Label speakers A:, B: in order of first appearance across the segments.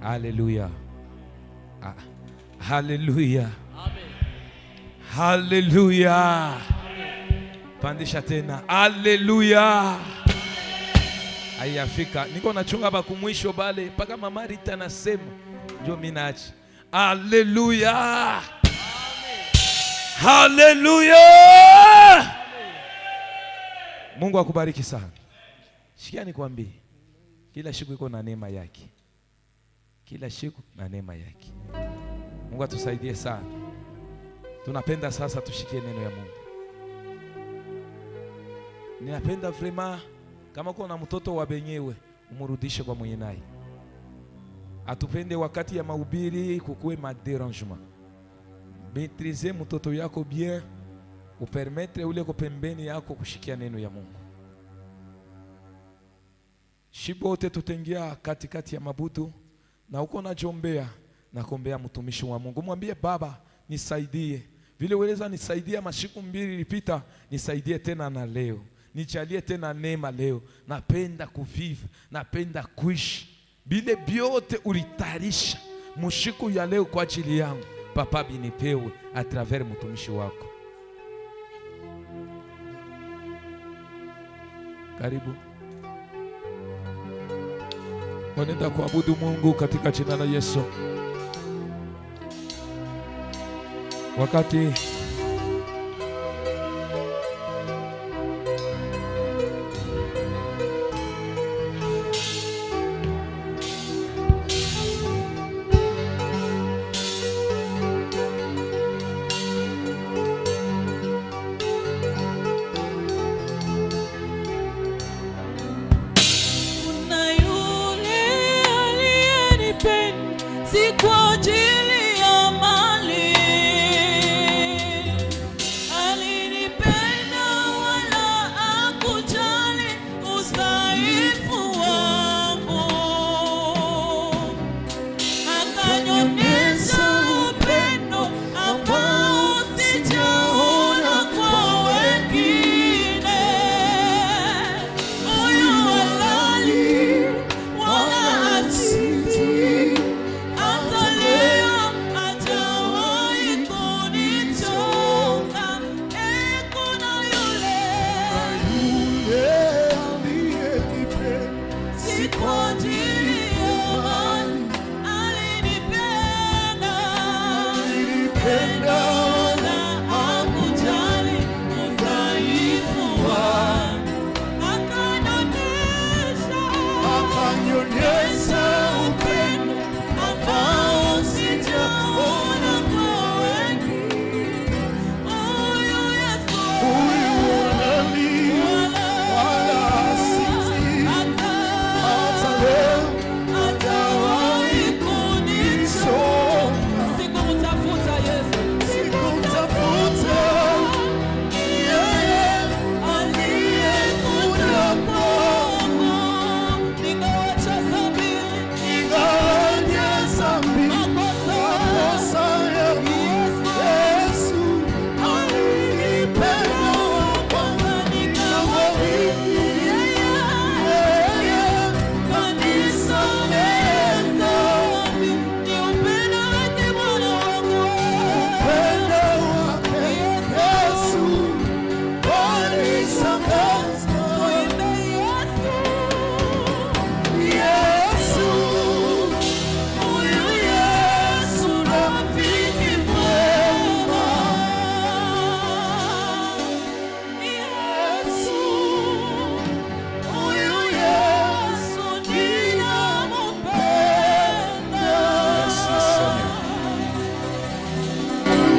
A: Alléluia. Alléluia. Alléluia. Pandisha tena. Alléluia. Ayafika. Niko nachunga ba kumwisho bale paka mama Rita nasema ndio mimi naachi. Alléluia. Alléluia. Mungu akubariki sana. Sikia nikwambie. Kila siku iko na neema yake. Kila siku na neema yake. Mungu atusaidie sana. Tunapenda sasa tushikie neno ya Mungu. Ninapenda vrema kama kuna mtoto wa benyewe umurudishe kwa mwenye naye. Atupende wakati ya mahubiri kukuwe maderangement. Maîtriser mtoto yako bien, upermettre ule kopembeni yako kushikia neno ya Mungu. Shibote tutengia katikati ya mabutu na uko na jombea na kombea mtumishi wa Mungu. Mwambie Baba nisaidie. Vile uweza nisaidia mashiku mbili ilipita, nisaidie tena na leo. Nijalie tena neema leo. Napenda kuviva, napenda kuishi. Bile biote ulitarisha mushiku ya leo kwa ajili yangu. Papa binipewe a travers mtumishi wako. Karibu. Wanenda kuabudu Mungu katika jina la Yesu. Wakati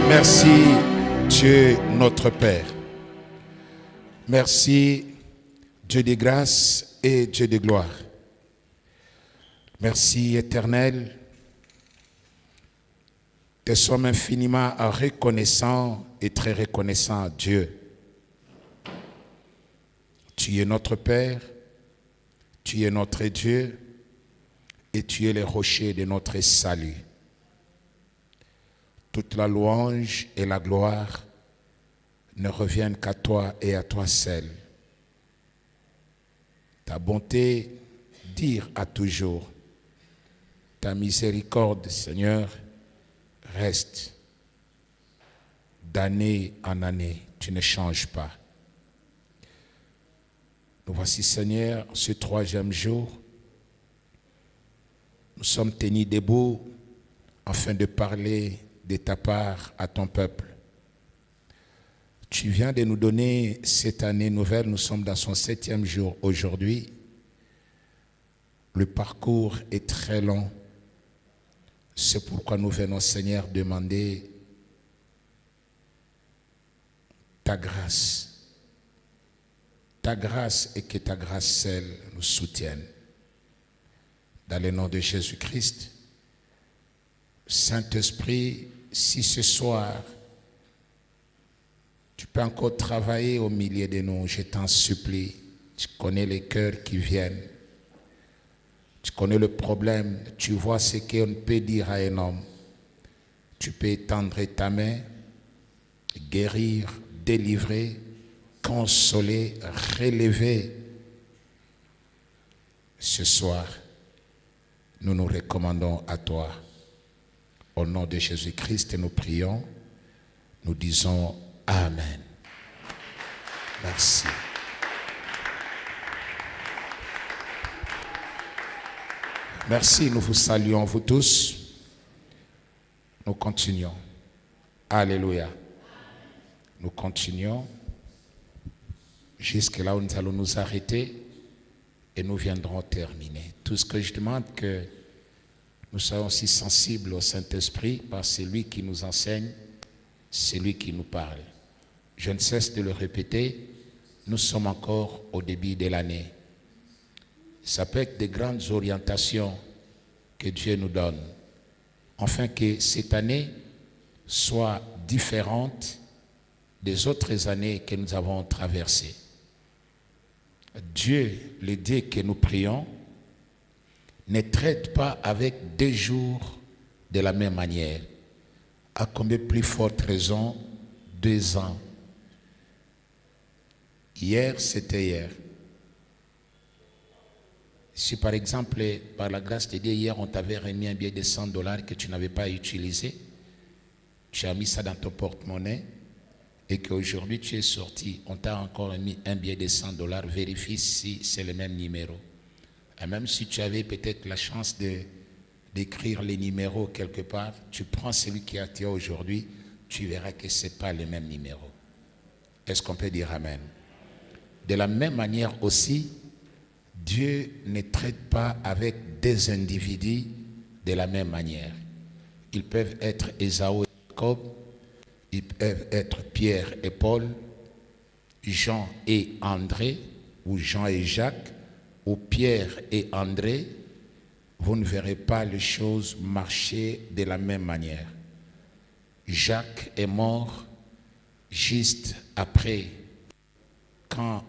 B: merci Dieu notre Père. Merci Dieu de grâce et Dieu de gloire. Merci Éternel. Te sommes infiniment reconnaissants et très reconnaissants Dieu. Tu es notre Père, tu es notre Dieu et tu es le rocher de notre salut. Toute la louange et la gloire ne reviennent qu'à toi et à toi seul. Ta bonté dure à toujours. Ta miséricorde, Seigneur, reste d'année en année. Tu ne changes pas. Nous voici, Seigneur, ce 3e jour. Nous sommes tenus debout afin de parler de ta part à ton peuple. Tu viens de nous donner cette année nouvelle. Nous sommes dans son 7e jour aujourd'hui. Le parcours est très long. C'est pourquoi nous venons, Seigneur, demander ta grâce. Ta grâce et que ta grâce seule nous soutienne. Dans le nom de Jésus-Christ, Saint-Esprit, si ce soir, tu peux encore travailler au milieu de nous, je t'en supplie. Tu connais les cœurs qui viennent. Tu connais le problème. Tu vois ce qu'on peut dire à un homme. Tu peux étendre ta main, guérir, délivrer, consoler, relever. Ce soir, nous nous recommandons à toi. Au nom de Jésus-Christ, nous prions. Nous disons Amen. Merci. Merci, nous vous saluons, vous tous. Nous continuons. Alléluia. Nous continuons jusque là où nous allons nous arrêter et nous viendrons terminer. Tout ce que je demande, que nous soyons aussi sensibles au Saint-Esprit, par celui qui nous enseigne, celui qui nous parle. Je ne cesse de le répéter, nous sommes encore au début de l'année. Ça peut être des grandes orientations que Dieu nous donne, afin que cette année soit différente des autres années que nous avons traversées. Dieu, le Dieu que nous prions, ne traite pas avec 2 jours de la même manière. À combien plus forte raison 2 ans. Hier, c'était hier. Si par exemple, par la grâce de Dieu, hier, on t'avait remis un billet de $100 que tu n'avais pas utilisé, tu as mis ça dans ton porte-monnaie, et qu'aujourd'hui tu es sorti, on t'a encore mis un billet de $100, vérifie si c'est le même numéro. Et même si tu avais peut-être la chance d'écrire les numéros quelque part, tu prends celui qui a tiré aujourd'hui, tu verras que ce n'est pas le même numéro. Est-ce qu'on peut dire Amen? De la même manière aussi, Dieu ne traite pas avec des individus de la même manière. Ils peuvent être Ésaü et Jacob, ils peuvent être Pierre et Paul, Jean et André, ou Jean et Jacques, ou Pierre et André. Vous ne verrez pas les choses marcher de la même manière. Jacques est mort juste après,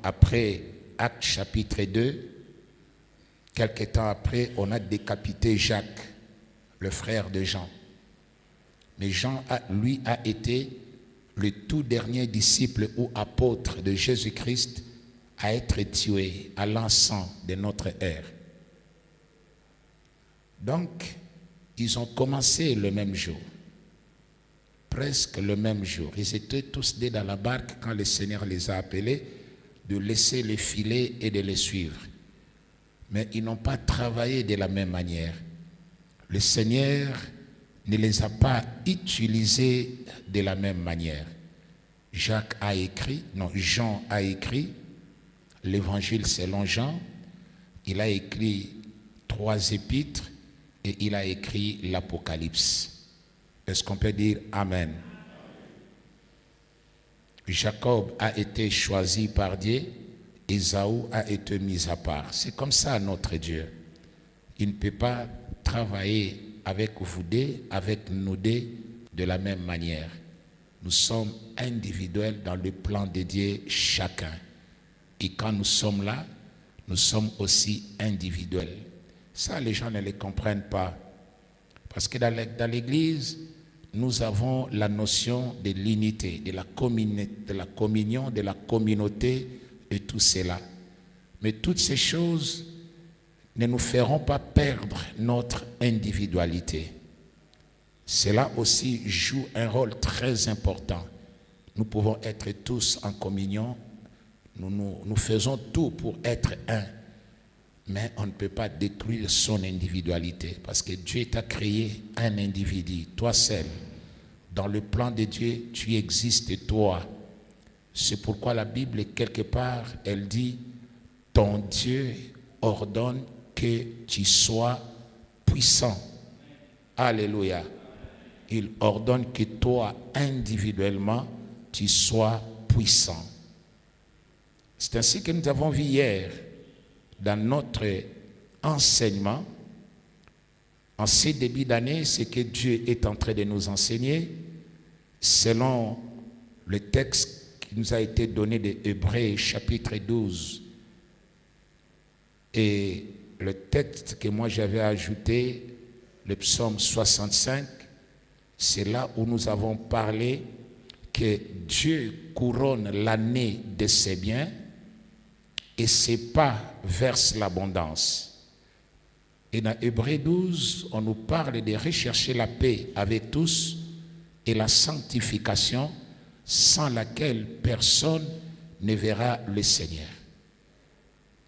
B: après Actes chapitre 2, quelque temps après, on a décapité Jacques, le frère de Jean. Mais Jean, lui, a été le tout dernier disciple ou apôtre de Jésus-Christ à être tué à l'encens de notre ère. Donc, ils ont commencé le même jour, presque le même jour. Ils étaient tous deux dans la barque quand le Seigneur les a appelés de laisser les filets et de les suivre. Mais ils n'ont pas travaillé de la même manière. Le Seigneur ne les a pas utilisés de la même manière. Jean a écrit l'évangile selon Jean. Il a écrit 3 épîtres et il a écrit l'Apocalypse. Est-ce qu'on peut dire Amen? Jacob a été choisi par Dieu, Ésaü a été mis à part. C'est comme ça notre Dieu. Il ne peut pas travailler avec vous deux, avec nous deux, de la même manière. Nous sommes individuels dans le plan de Dieu chacun. Et quand nous sommes là, nous sommes aussi individuels. Ça, les gens ne le comprennent pas. Parce que dans l'Église, nous avons la notion de l'unité, de la communion, de la communauté et tout cela. Mais toutes ces choses ne nous feront pas perdre notre individualité. Cela aussi joue un rôle très important. Nous pouvons être tous en communion, nous faisons tout pour être un, mais on ne peut pas détruire son individualité parce que Dieu t'a créé un individu, toi seul. Dans le plan de Dieu, tu existes toi. C'est pourquoi la Bible, quelque part, elle dit, ton Dieu ordonne que tu sois puissant. Alléluia. Il ordonne que toi, individuellement, tu sois puissant. C'est ainsi que nous avons vu hier, dans notre enseignement, en ces débuts d'année, ce que Dieu est en train de nous enseigner, selon le texte qui nous a été donné de Hébreux chapitre 12. Et le texte que moi j'avais ajouté, le psaume 65, c'est là où nous avons parlé que Dieu couronne l'année de ses biens et ses pas versent l'abondance. Et dans Hébreux 12, on nous parle de rechercher la paix avec tous et la sanctification sans laquelle personne ne verra le Seigneur.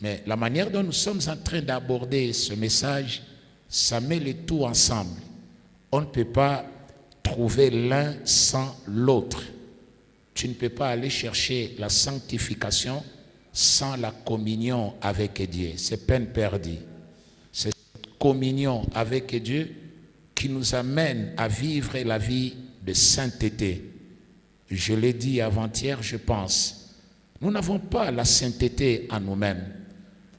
B: Mais la manière dont nous sommes en train d'aborder ce message, ça met le tout ensemble. On ne peut pas trouver l'un sans l'autre. Tu ne peux pas aller chercher la sanctification sans la communion avec Dieu. C'est peine perdue. C'est cette communion avec Dieu qui nous amène à vivre la vie de sainteté. Je l'ai dit avant-hier, je pense. Nous n'avons pas la sainteté en nous-mêmes,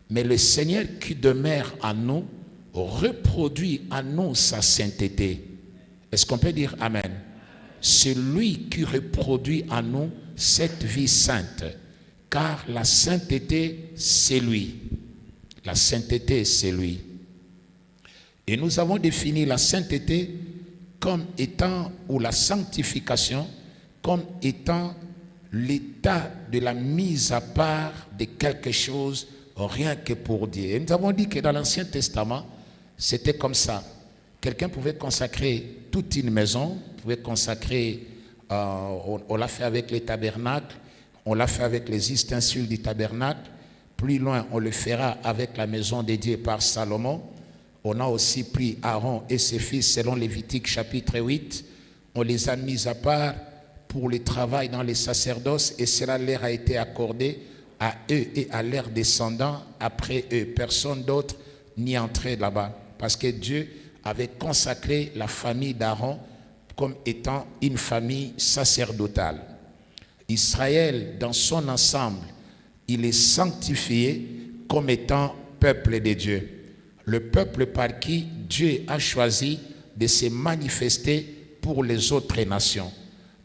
B: mais le Seigneur qui demeure en nous reproduit en nous sa sainteté. Est-ce qu'on peut dire Amen? C'est lui qui reproduit en nous cette vie sainte, car la sainteté, c'est lui. La sainteté, c'est lui. Et nous avons défini la sainteté comme étant, ou la sanctification, comme étant l'état de la mise à part de quelque chose, rien que pour Dieu. Et nous avons dit que dans l'Ancien Testament, c'était comme ça. Quelqu'un pouvait consacrer toute une maison, pouvait consacrer, on l'a fait avec les tabernacles, on l'a fait avec les ustensiles du tabernacle, plus loin on le fera avec la maison dédiée par Salomon. On a aussi pris Aaron et ses fils selon Lévitique chapitre 8, on les a mis à part pour le travail dans les sacerdoces et cela leur a été accordé à eux et à leurs descendants après eux. Personne d'autre n'y entrait là-bas parce que Dieu avait consacré la famille d'Aaron comme étant une famille sacerdotale. Israël, dans son ensemble, il est sanctifié comme étant peuple de Dieu. Le peuple par qui Dieu a choisi de se manifester pour les autres nations.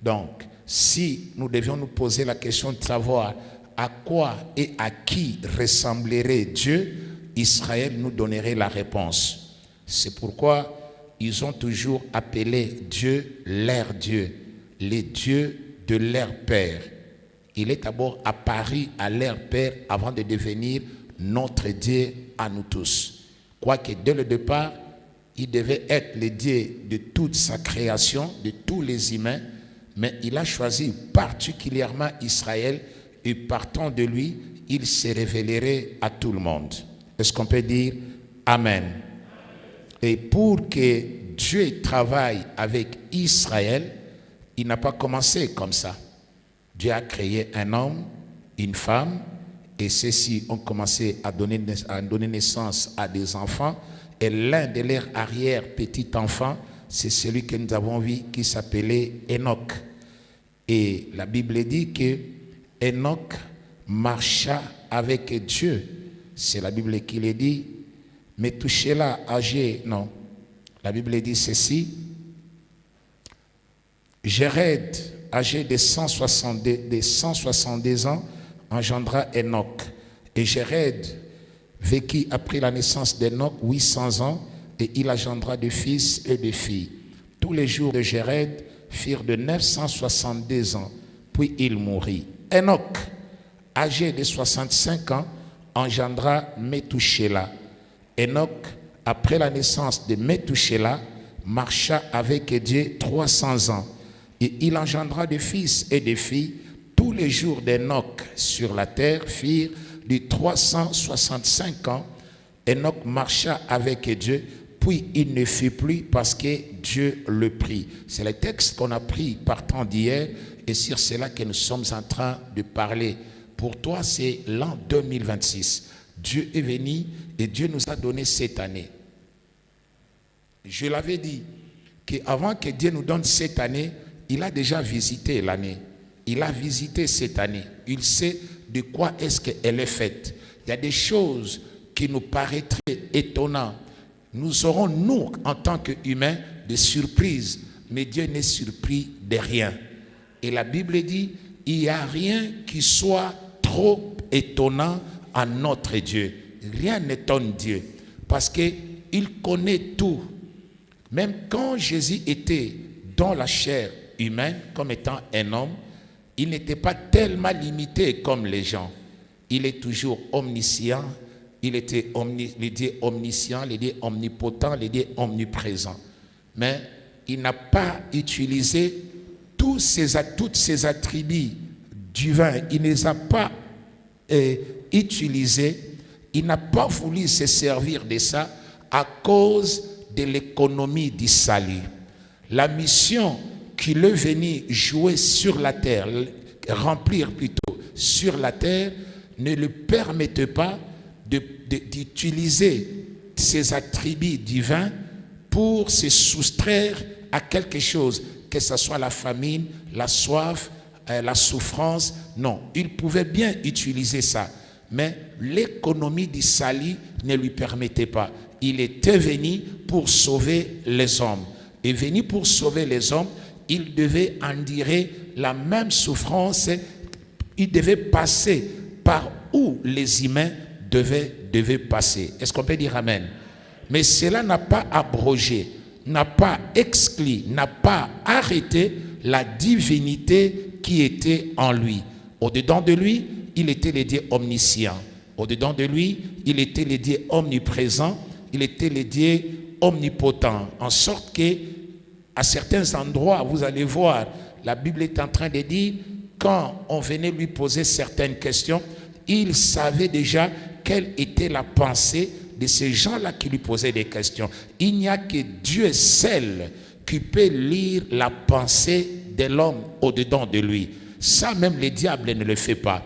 B: Donc, si nous devions nous poser la question de savoir à quoi et à qui ressemblerait Dieu, Israël nous donnerait la réponse. C'est pourquoi ils ont toujours appelé Dieu leur Dieu, les dieux de leur père. Il est d'abord apparu à leur père avant de devenir notre Dieu à nous tous. Quoique dès le départ, il devait être le Dieu de toute sa création, de tous les humains, mais il a choisi particulièrement Israël et partant de lui, il se révélerait à tout le monde. Est-ce qu'on peut dire Amen? Et pour que Dieu travaille avec Israël, il n'a pas commencé comme ça. Dieu a créé un homme, une femme, et ceux-ci ont commencé à donner naissance à des enfants. Et l'un de leurs arrière-petits-enfants, c'est celui que nous avons vu qui s'appelait Enoch. Et la Bible dit que Enoch marcha avec Dieu. C'est la Bible qui le dit. Mais Methusélah âgé, non. La Bible dit ceci. Jéred, âgé de 170 ans, engendra Enoch. Et Jéred vécut après la naissance d'Enoch 800 ans et il engendra de fils et de filles. Tous les jours de Jéred firent de 962 ans, puis il mourut. Enoch, âgé de 65 ans, engendra Methusélah. Enoch, après la naissance de Methushélah, marcha avec Dieu 300 ans. Et il engendra des fils et des filles. Tous les jours d'Enoch sur la terre firent de 365 ans. Enoch marcha avec Dieu, puis il ne fut plus parce que Dieu le prit. C'est le texte qu'on a pris partant d'hier et sur cela que nous sommes en train de parler. Pour toi, c'est l'an 2026. Dieu est venu et Dieu nous a donné cette année. Je l'avais dit qu'avant que Dieu nous donne cette année, il a déjà visité l'année. Il a visité cette année. Il sait de quoi est-ce qu'elle est faite. Il y a des choses qui nous paraîtraient étonnantes. Nous aurons, nous, en tant qu'humains, des surprises. Mais Dieu n'est surpris de rien. Et la Bible dit, il n'y a rien qui soit trop étonnant à notre Dieu. Rien n'étonne Dieu. Parce qu'il connaît tout. Même quand Jésus était dans la chair humaine, comme étant un homme, il n'était pas tellement limité comme les gens. Il est toujours omniscient, il était le Dieu omniscient, le Dieu omnipotent, le Dieu omniprésent. Mais il n'a pas utilisé toutes ces attributs divins. Il ne les a pas utilisés. Il n'a pas voulu se servir de ça à cause de l'économie du salut. La mission qu'il est venu jouer sur la terre, remplir plutôt sur la terre, ne lui permettait pas d'utiliser ses attributs divins pour se soustraire à quelque chose, que ce soit la famine, la soif, la souffrance. Non, il pouvait bien utiliser ça, mais l'économie du salut ne lui permettait pas. Il était venu pour sauver les hommes. Et venu pour sauver les hommes, il devait endurer la même souffrance. Il devait passer par où les humains devaient passer. Est-ce qu'on peut dire amen? Mais cela n'a pas abrogé, n'a pas exclu, n'a pas arrêté la divinité qui était en lui. Au-dedans de lui, il était le Dieu omniscient. Au-dedans de lui, il était le Dieu omniprésent. Il était le Dieu omnipotent. En sorte que, à certains endroits, vous allez voir, la Bible est en train de dire, quand on venait lui poser certaines questions, il savait déjà quelle était la pensée de ces gens-là qui lui posaient des questions. Il n'y a que Dieu seul qui peut lire la pensée de l'homme au-dedans de lui. Ça, même le diable ne le fait pas.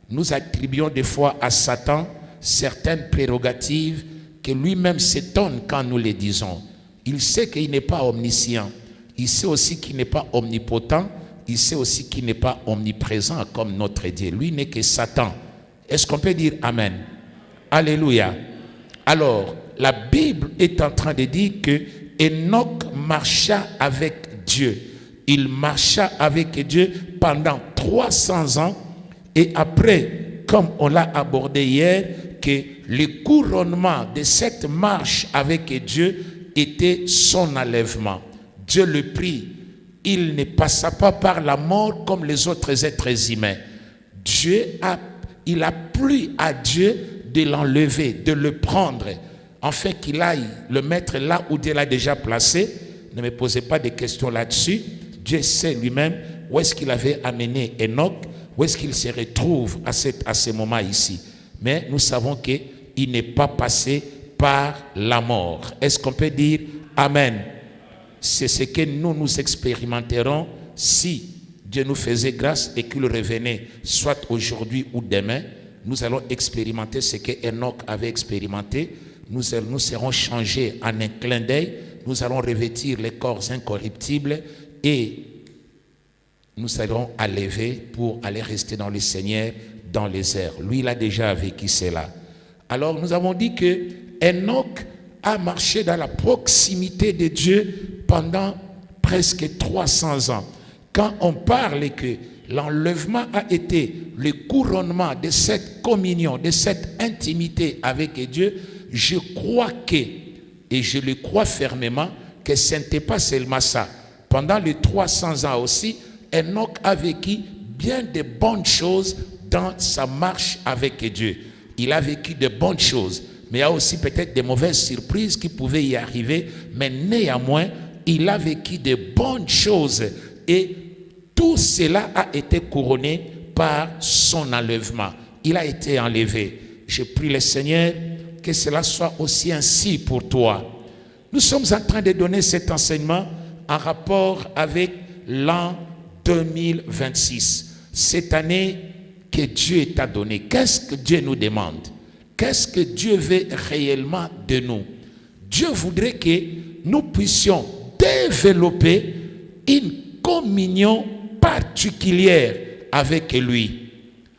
B: Nous attribuons des fois à Satan certaines prérogatives que lui-même s'étonne quand nous les disons. Il sait qu'il n'est pas omniscient. Il sait aussi qu'il n'est pas omnipotent. Il sait aussi qu'il n'est pas omniprésent comme notre Dieu. Lui n'est que Satan. Est-ce qu'on peut dire amen? Alléluia. Alors, la Bible est en train de dire que Enoch marcha avec Dieu. Il marcha avec Dieu pendant 300 ans. Et après, comme on l'a abordé hier, que le couronnement de cette marche avec Dieu était son enlèvement. Dieu le prit. Il ne passa pas par la mort comme les autres êtres humains. Il a plu à Dieu de l'enlever, de le prendre, afin qu'il aille le mettre là où Dieu l'a déjà placé. Ne me posez pas de questions là-dessus. Dieu sait lui-même où est-ce qu'il avait amené Enoch, où est-ce qu'il se retrouve à ce moment ici. Mais nous savons qu'il n'est pas passé par la mort. Est-ce qu'on peut dire amen? C'est ce que nous expérimenterons si Dieu nous faisait grâce et qu'il revenait, soit aujourd'hui ou demain. Nous allons expérimenter ce que Enoch avait expérimenté. Nous serons changés en un clin d'œil. Nous allons revêtir les corps incorruptibles et nous serons enlevés pour aller rester dans le Seigneur dans les airs. Lui, il a déjà vécu cela. Alors, nous avons dit que Enoch a marché dans la proximité de Dieu pendant presque 300 ans. Quand on parle que l'enlèvement a été le couronnement de cette communion, de cette intimité avec Dieu, je crois et je le crois fermement, que ce n'était pas seulement ça. Pendant les 300 ans aussi, Enoch a vécu bien de bonnes choses dans sa marche avec Dieu. Il a vécu de bonnes choses, mais il y a aussi peut-être des mauvaises surprises qui pouvaient y arriver, mais néanmoins, il a vécu de bonnes choses et tout cela a été couronné par son enlèvement. Il a été enlevé. Je prie le Seigneur que cela soit aussi ainsi pour toi. Nous sommes en train de donner cet enseignement en rapport avec l'an 2026. Cette année que Dieu t'a donnée. Qu'est-ce que Dieu nous demande? Qu'est-ce que Dieu veut réellement de nous? Dieu voudrait que nous puissions développer une communion particulière avec lui.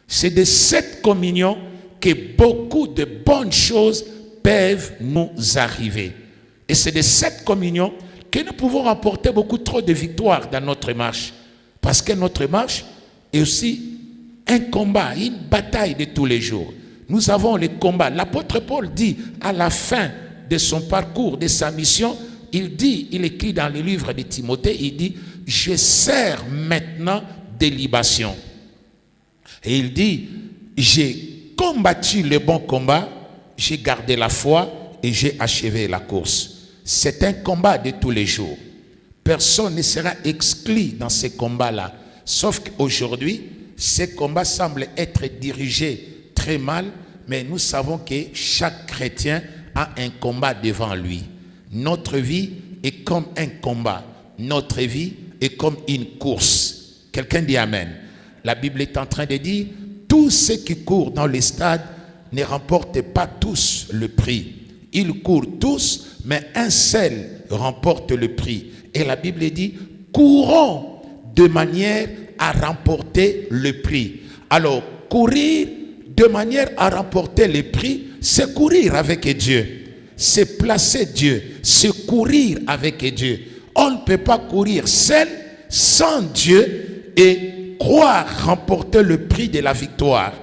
B: C'est de cette communion que beaucoup de bonnes choses peuvent nous arriver. Et c'est de cette communion que nous pouvons remporter beaucoup trop de victoires dans notre marche. Parce que notre marche est aussi un combat, une bataille de tous les jours. Nous avons les combats. L'apôtre Paul dit à la fin de son parcours, de sa mission, il écrit dans le livre de Timothée, il dit, je sers maintenant des libations. Et il dit, j'ai combattu le bon combat, j'ai gardé la foi et j'ai achevé la course. C'est un combat de tous les jours. Personne ne sera exclu dans ces combats-là. Sauf qu'aujourd'hui, ces combats semblent être dirigés très mal, mais nous savons que chaque chrétien a un combat devant lui. Notre vie est comme un combat. Notre vie est comme une course. Quelqu'un dit Amen. La Bible est en train de dire, tous ceux qui courent dans les stades ne remportent pas tous le prix. Ils courent tous, mais un seul remporte le prix. Et la Bible dit, courons de manière à remporter le prix. Alors, courir de manière à remporter le prix, c'est courir avec Dieu. C'est placer Dieu, c'est courir avec Dieu. On ne peut pas courir seul, sans Dieu, et croire remporter le prix de la victoire.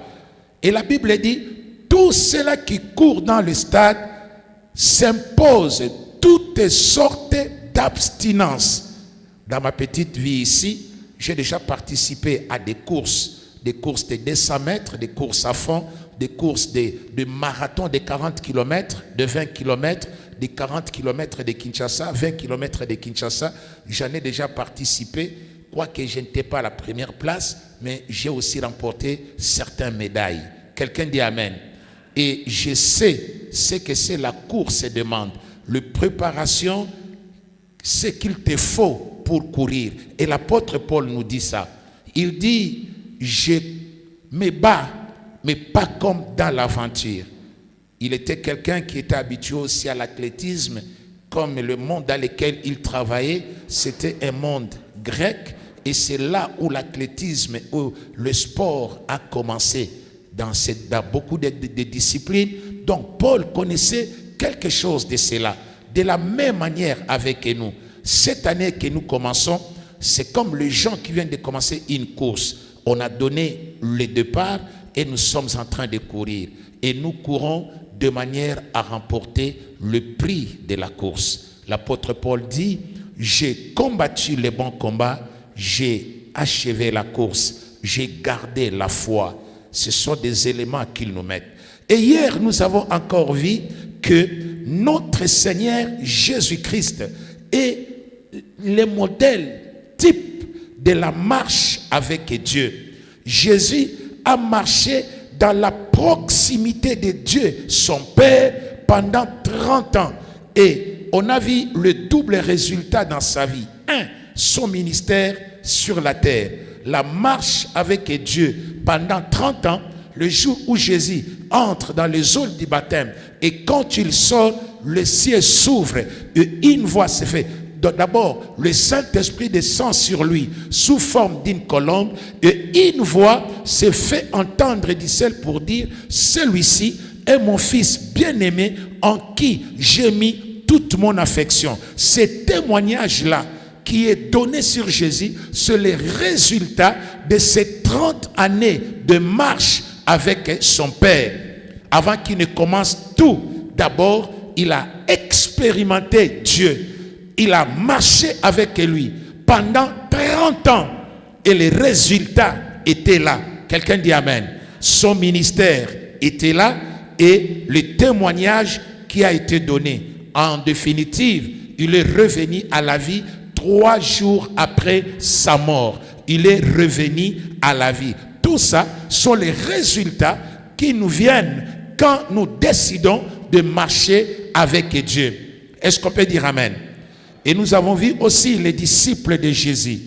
B: Et la Bible dit, tous ceux-là qui courent dans le stade s'imposent toutes sortes d'abstinence. Dans ma petite vie ici, j'ai déjà participé à des courses de 200 mètres, des courses à fond, des courses de marathon de 40 km, de 20 km, de 40 km de Kinshasa, 20 km de Kinshasa. J'en ai déjà participé, quoique je n'étais pas à la première place, mais j'ai aussi remporté certaines médailles. Quelqu'un dit Amen. Et je sais ce que c'est la course demande. La préparation, ce qu'il te faut pour courir. Et l'apôtre Paul nous dit ça. Il dit, je me bats, mais pas comme dans l'aventure. Il était quelqu'un qui était habitué aussi à l'athlétisme, comme le monde dans lequel il travaillait, c'était un monde grec, et c'est là où l'athlétisme, où le sport a commencé, dans beaucoup de disciplines. Donc Paul connaissait quelque chose de cela. De la même manière avec nous. Cette année que nous commençons, c'est comme les gens qui viennent de commencer une course. On a donné le départ et nous sommes en train de courir. Et nous courons de manière à remporter le prix de la course. L'apôtre Paul dit, j'ai combattu le bon combat, j'ai achevé la course, j'ai gardé la foi. Ce sont des éléments qu'ils nous mettent. Et hier, nous avons encore vu que notre Seigneur Jésus-Christ est le modèle type de la marche avec Dieu. Jésus a marché dans la proximité de Dieu, son Père, pendant 30 ans. Et on a vu le double résultat dans sa vie. Son ministère sur la terre. La marche avec Dieu pendant 30 ans, le jour où Jésus entre dans les eaux du baptême et quand il sort, le ciel s'ouvre et une voix se fait. D'abord, le Saint-Esprit descend sur lui sous forme d'une colombe et une voix se fait entendre du ciel pour dire, celui-ci est mon fils bien-aimé en qui j'ai mis toute mon affection. Ce témoignage-là qui est donné sur Jésus, c'est le résultat de ces 30 années de marche avec son Père. Avant qu'il ne commence tout, d'abord, il a expérimenté Dieu. Il a marché avec lui pendant 30 ans et les résultats étaient là. Quelqu'un dit Amen. Son ministère était là et le témoignage qui a été donné. En définitive, il est revenu à la vie 3 jours après sa mort. Il est revenu à la vie. Tout ça sont les résultats qui nous viennent quand nous décidons de marcher avec Dieu. Est-ce qu'on peut dire Amen? Et nous avons vu aussi les disciples de Jésus.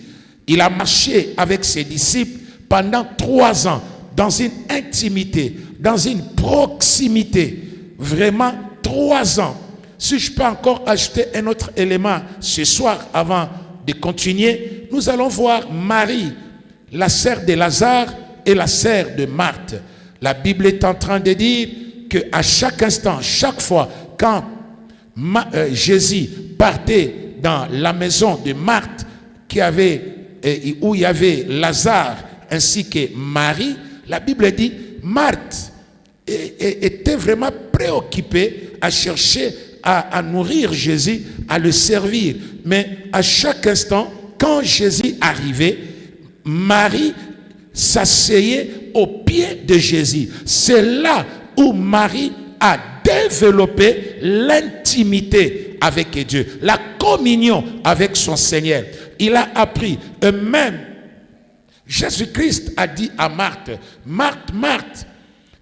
B: Il a marché avec ses disciples pendant 3 ans dans une intimité, dans une proximité. Vraiment 3 ans. Si je peux encore ajouter un autre élément ce soir avant de continuer, nous allons voir Marie, la sœur de Lazare et la sœur de Marthe. La Bible est en train de dire qu'à chaque instant, chaque fois, quand Jésus partait dans la maison de Marthe, où il y avait Lazare ainsi que Marie, la Bible dit Marthe était vraiment préoccupée à chercher à nourrir Jésus, à le servir. Mais à chaque instant, quand Jésus arrivait, Marie s'asseyait au pied de Jésus. C'est là où Marie a développé l'intimité avec Dieu, la communion avec son Seigneur. Il a appris. Et même, Jésus-Christ a dit à Marthe, Marthe, Marthe,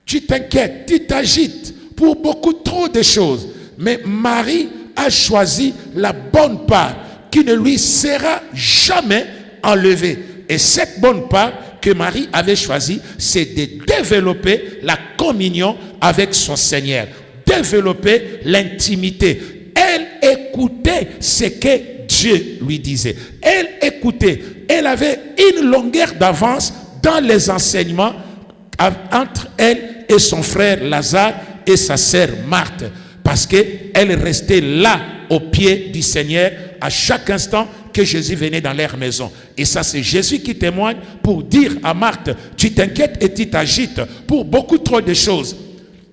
B: tu t'inquiètes, tu t'agites pour beaucoup trop de choses. Mais Marie a choisi la bonne part qui ne lui sera jamais enlevée. Et cette bonne part que Marie avait choisie, c'est de développer la communion avec son Seigneur, développer l'intimité. Elle écoutait ce que Dieu lui disait. Elle écoutait. Elle avait une longueur d'avance dans les enseignements entre elle et son frère Lazare et sa sœur Marthe. Parce qu'elle restait là, au pied du Seigneur, à chaque instant que Jésus venait dans leur maison. Et ça, c'est Jésus qui témoigne pour dire à Marthe, tu t'inquiètes et tu t'agites pour beaucoup trop de choses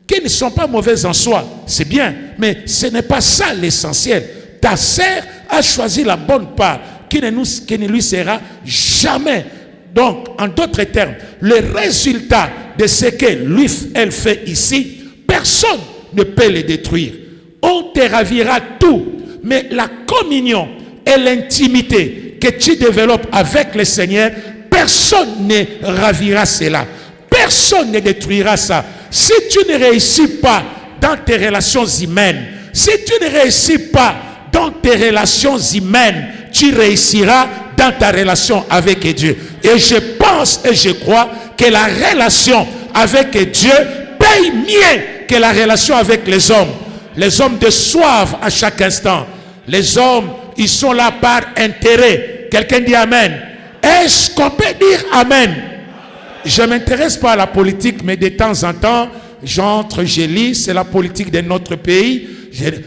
B: qui ne sont pas mauvaises en soi. C'est bien, mais ce n'est pas ça l'essentiel. Ta sœur a choisi la bonne part qui ne lui sera jamais. Donc, en d'autres termes, le résultat de ce qu'elle fait ici, personne ne peut le détruire. On te ravira tout, mais la communion et l'intimité que tu développes avec le Seigneur, personne ne ravira cela. Personne ne détruira ça. Si tu ne réussis pas dans tes relations humaines, si tu ne réussis pas dans tes relations humaines, tu réussiras dans ta relation avec Dieu. Et je pense et je crois que la relation avec Dieu paye mieux que la relation avec les hommes. Les hommes déçoivent à chaque instant. Les hommes, ils sont là par intérêt. Quelqu'un dit Amen. Est-ce qu'on peut dire Amen? Je ne m'intéresse pas à la politique, mais de temps en temps, j'entre, je lis, c'est la politique de notre pays.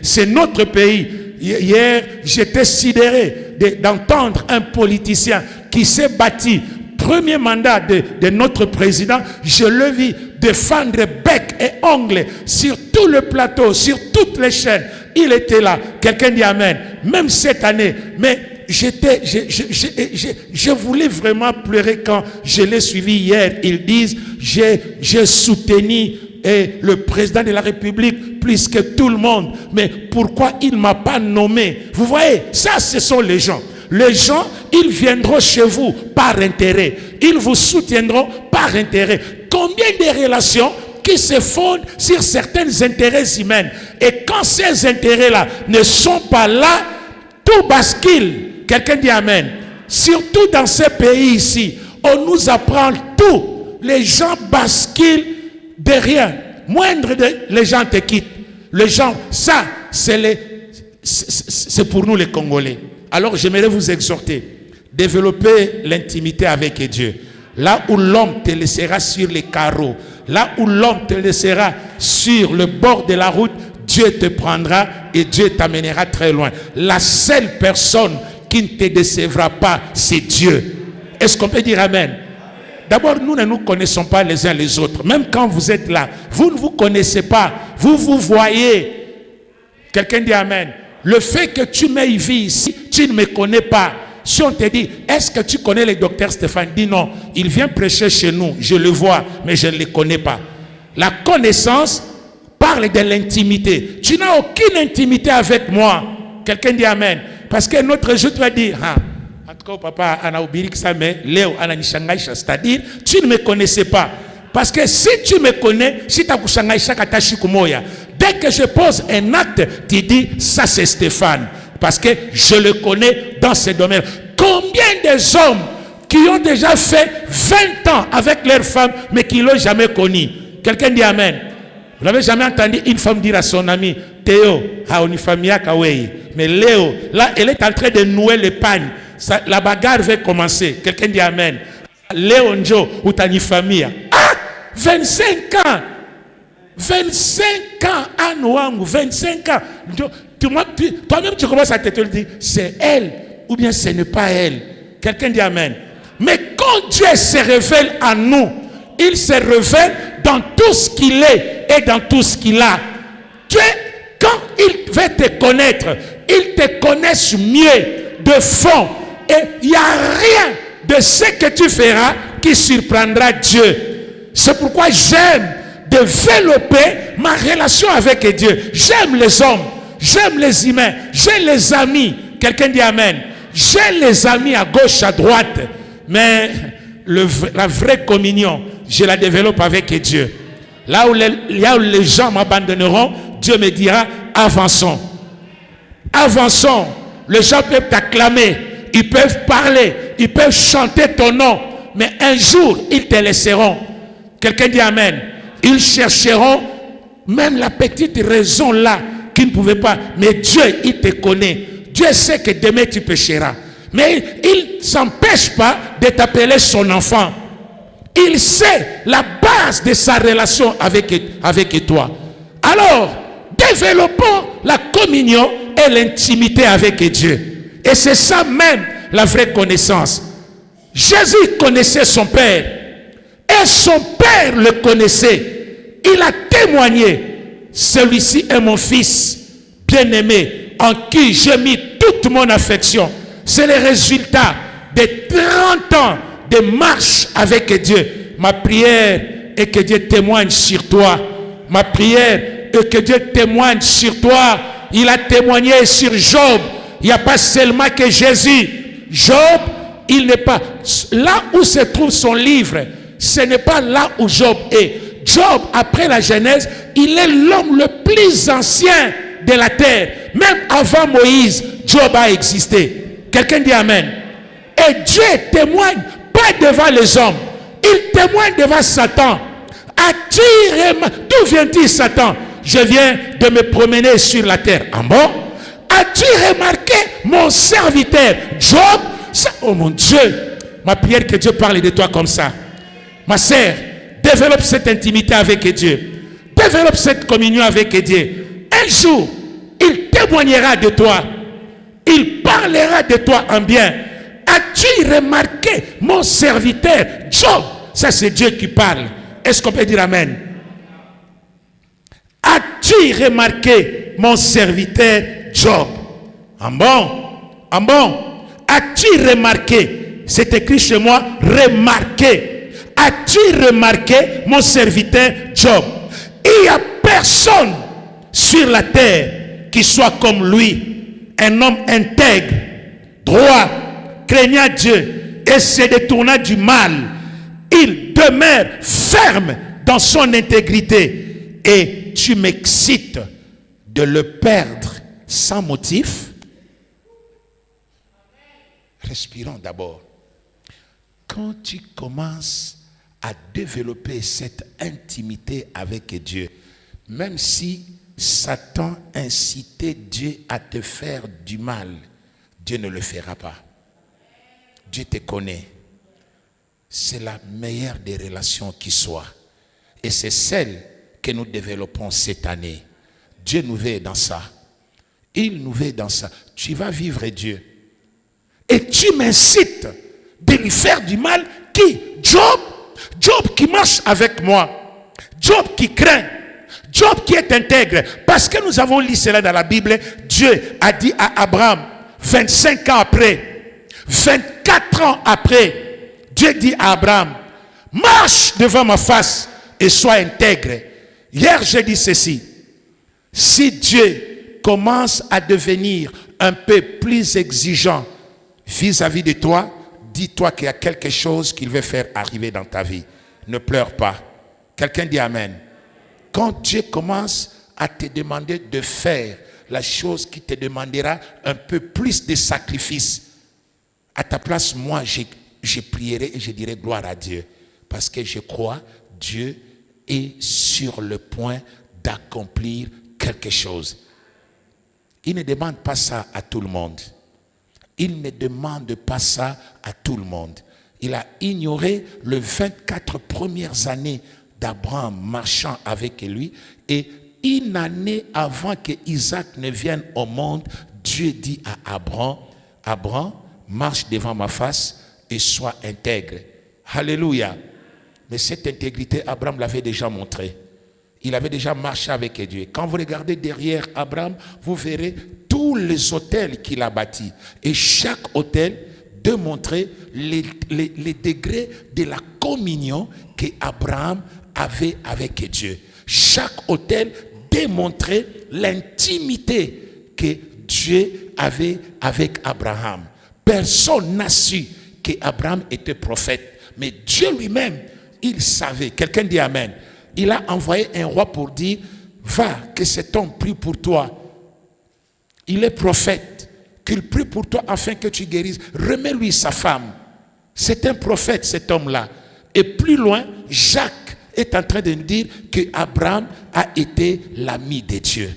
B: C'est notre pays. Hier, j'étais sidéré d'entendre un politicien qui s'est bâti, premier mandat de notre président, je le vis défendre bec et ongle sur tout le plateau, sur toutes les chaînes. Il était là. Quelqu'un dit Amen. Même cette année, mais je voulais vraiment pleurer quand je l'ai suivi hier. Ils disent, j'ai soutenu le président de la République plus que tout le monde. Mais pourquoi il ne m'a pas nommé? Vous voyez, ça ce sont les gens. Les gens, ils viendront chez vous par intérêt. Ils vous soutiendront par intérêt. Combien de relations qui se fondent sur certains intérêts humains. Et quand ces intérêts-là ne sont pas là, tout bascule. Quelqu'un dit Amen. Surtout dans ces pays ici, on nous apprend tout. Les gens basculent de rien. Moindre les gens te quittent. Les gens, ça, c'est pour nous les Congolais. Alors j'aimerais vous exhorter, développer l'intimité avec Dieu. Là où l'homme te laissera sur les carreaux, là où l'homme te laissera sur le bord de la route, Dieu te prendra et Dieu t'amènera très loin. La seule personne qui ne te décevra pas, c'est Dieu. Est-ce qu'on peut dire Amen? D'abord, nous ne nous connaissons pas les uns les autres. Même quand vous êtes là, vous ne vous connaissez pas. Vous vous voyez. Quelqu'un dit Amen. Le fait que tu m'aies vu ici, tu ne me connais pas. Si on te dit, est-ce que tu connais le docteur Stéphane? Dis non, il vient prêcher chez nous, je le vois, mais je ne le connais pas. La connaissance parle de l'intimité. Tu n'as aucune intimité avec moi. Quelqu'un dit Amen. Parce que notre jour va dire, en tout cas, papa, Léo, c'est-à-dire, tu ne me connaissais pas. Parce que si tu me connais, si tu as dès que je pose un acte, tu dis, ça c'est Stéphane. Parce que je le connais dans ce domaine. Combien des hommes qui ont déjà fait 20 ans avec leur femme, mais qui ne l'ont jamais connu? Quelqu'un dit Amen. Vous n'avez jamais entendu une femme dire à son ami, Théo, mais Léo, là, elle est en train de nouer le pagne. La bagarre va commencer. Quelqu'un dit Amen. Léo Njo, ou ta famille. 25 ans. 25 ans à Nouangou. 25 ans. Toi-même, tu commences à te dire, c'est elle ou bien ce n'est pas elle. Quelqu'un dit Amen. Mais quand Dieu se révèle à nous, il se révèle dans tout ce qu'il est et dans tout ce qu'il a. Dieu, quand il veut te connaître, il te connaisse mieux de fond. Et il n'y a rien de ce que tu feras qui surprendra Dieu. C'est pourquoi j'aime développer ma relation avec Dieu. J'aime les hommes, j'aime les humains, j'ai les amis. Quelqu'un dit Amen. J'ai les amis à gauche, à droite. Mais la vraie communion, je la développe avec Dieu. Là où les gens m'abandonneront, Dieu me dira, avançons. Avançons. Les gens peuvent t'acclamer, ils peuvent parler, ils peuvent chanter ton nom. Mais un jour, ils te laisseront. Quelqu'un dit Amen. Ils chercheront même la petite raison là qu'ils ne pouvaient pas. Mais Dieu, il te connaît. Dieu sait que demain tu pécheras. Mais il ne s'empêche pas de t'appeler son enfant. Il sait la base de sa relation avec toi. Alors, développons la communion et l'intimité avec Dieu. Et c'est ça même la vraie connaissance. Jésus connaissait son Père. Et son Père le connaissait. Il a témoigné. Celui-ci est mon fils bien-aimé en qui j'ai mis toute mon affection. C'est le résultat de 30 ans de marche avec Dieu. Ma prière est que Dieu témoigne sur toi. Ma prière est que Dieu témoigne sur toi. Il a témoigné sur Job. Il n'y a pas seulement que Jésus. Job, il n'est pas... Là où se trouve son livre, ce n'est pas là où Job est. Job, après la Genèse, il est l'homme le plus ancien de la terre. Même avant Moïse, Job a existé. Quelqu'un dit Amen. Et Dieu témoigne pas devant les hommes. Il témoigne devant Satan. D'où vient-il Satan? Je viens de me promener sur la terre. Ah bon? As-tu remarqué mon serviteur Job? Oh mon Dieu. Ma prière que Dieu parle de toi comme ça. Ma sœur, développe cette intimité avec Dieu. Développe cette communion avec Dieu. Un jour, il témoignera de toi. Il parlera de toi en bien. As-tu remarqué mon serviteur Job? Ça c'est Dieu qui parle. Est-ce qu'on peut dire Amen? As-tu remarqué mon serviteur Job? En bon? En bon? As-tu remarqué? C'est écrit chez moi, remarqué. As-tu remarqué mon serviteur Job? Il n'y a personne sur la terre qui soit comme lui. Un homme intègre, droit, craignant Dieu et se détournant du mal. Il demeure ferme dans son intégrité. Et tu m'excites de le perdre sans motif. Respirons d'abord. Quand tu commences à développer cette intimité avec Dieu, même si Satan incitait Dieu à te faire du mal, Dieu ne le fera pas. Dieu te connaît. C'est la meilleure des relations qui soit. Et c'est celle que nous développons cette année. Dieu nous veut dans ça. Il nous veut dans ça. Tu vas vivre Dieu. Et tu m'incites de lui faire du mal. Qui? Job. Job qui marche avec moi. Job qui craint. Job qui est intègre. Parce que nous avons lu cela dans la Bible. Dieu a dit à Abraham, 25 ans après, 24 ans après, Dieu dit à Abraham, marche devant ma face et sois intègre. Hier, j'ai dit ceci. Si Dieu commence à devenir un peu plus exigeant vis-à-vis de toi, dis-toi qu'il y a quelque chose qu'il veut faire arriver dans ta vie. Ne pleure pas. Quelqu'un dit Amen. Quand Dieu commence à te demander de faire la chose qui te demandera un peu plus de sacrifice, à ta place, moi, je prierai et je dirai gloire à Dieu. Parce que je crois, Dieu est sur le point d'accomplir quelque chose. Il ne demande pas ça à tout le monde. Il ne demande pas ça à tout le monde. Il a ignoré les 24 premières années d'Abraham marchant avec lui, et une année avant que Isaac ne vienne au monde, Dieu dit à Abraham, Abraham, marche devant ma face et sois intègre. Alléluia. Mais cette intégrité, Abraham l'avait déjà montrée. Il avait déjà marché avec Dieu. Quand vous regardez derrière Abraham, vous verrez tous les autels qu'il a bâtis. Et chaque autel démontrait les degrés de la communion qu'Abraham avait avec Dieu. Chaque autel démontrait l'intimité que Dieu avait avec Abraham. Personne n'a su qu'Abraham était prophète. Mais Dieu lui-même, il savait. Quelqu'un dit Amen. Il a envoyé un roi pour dire, va, que cet homme prie pour toi. Il est prophète. Qu'il prie pour toi afin que tu guérisses. Remets-lui sa femme. C'est un prophète, cet homme-là. Et plus loin, Jacques est en train de nous dire que Abraham a été l'ami de Dieu.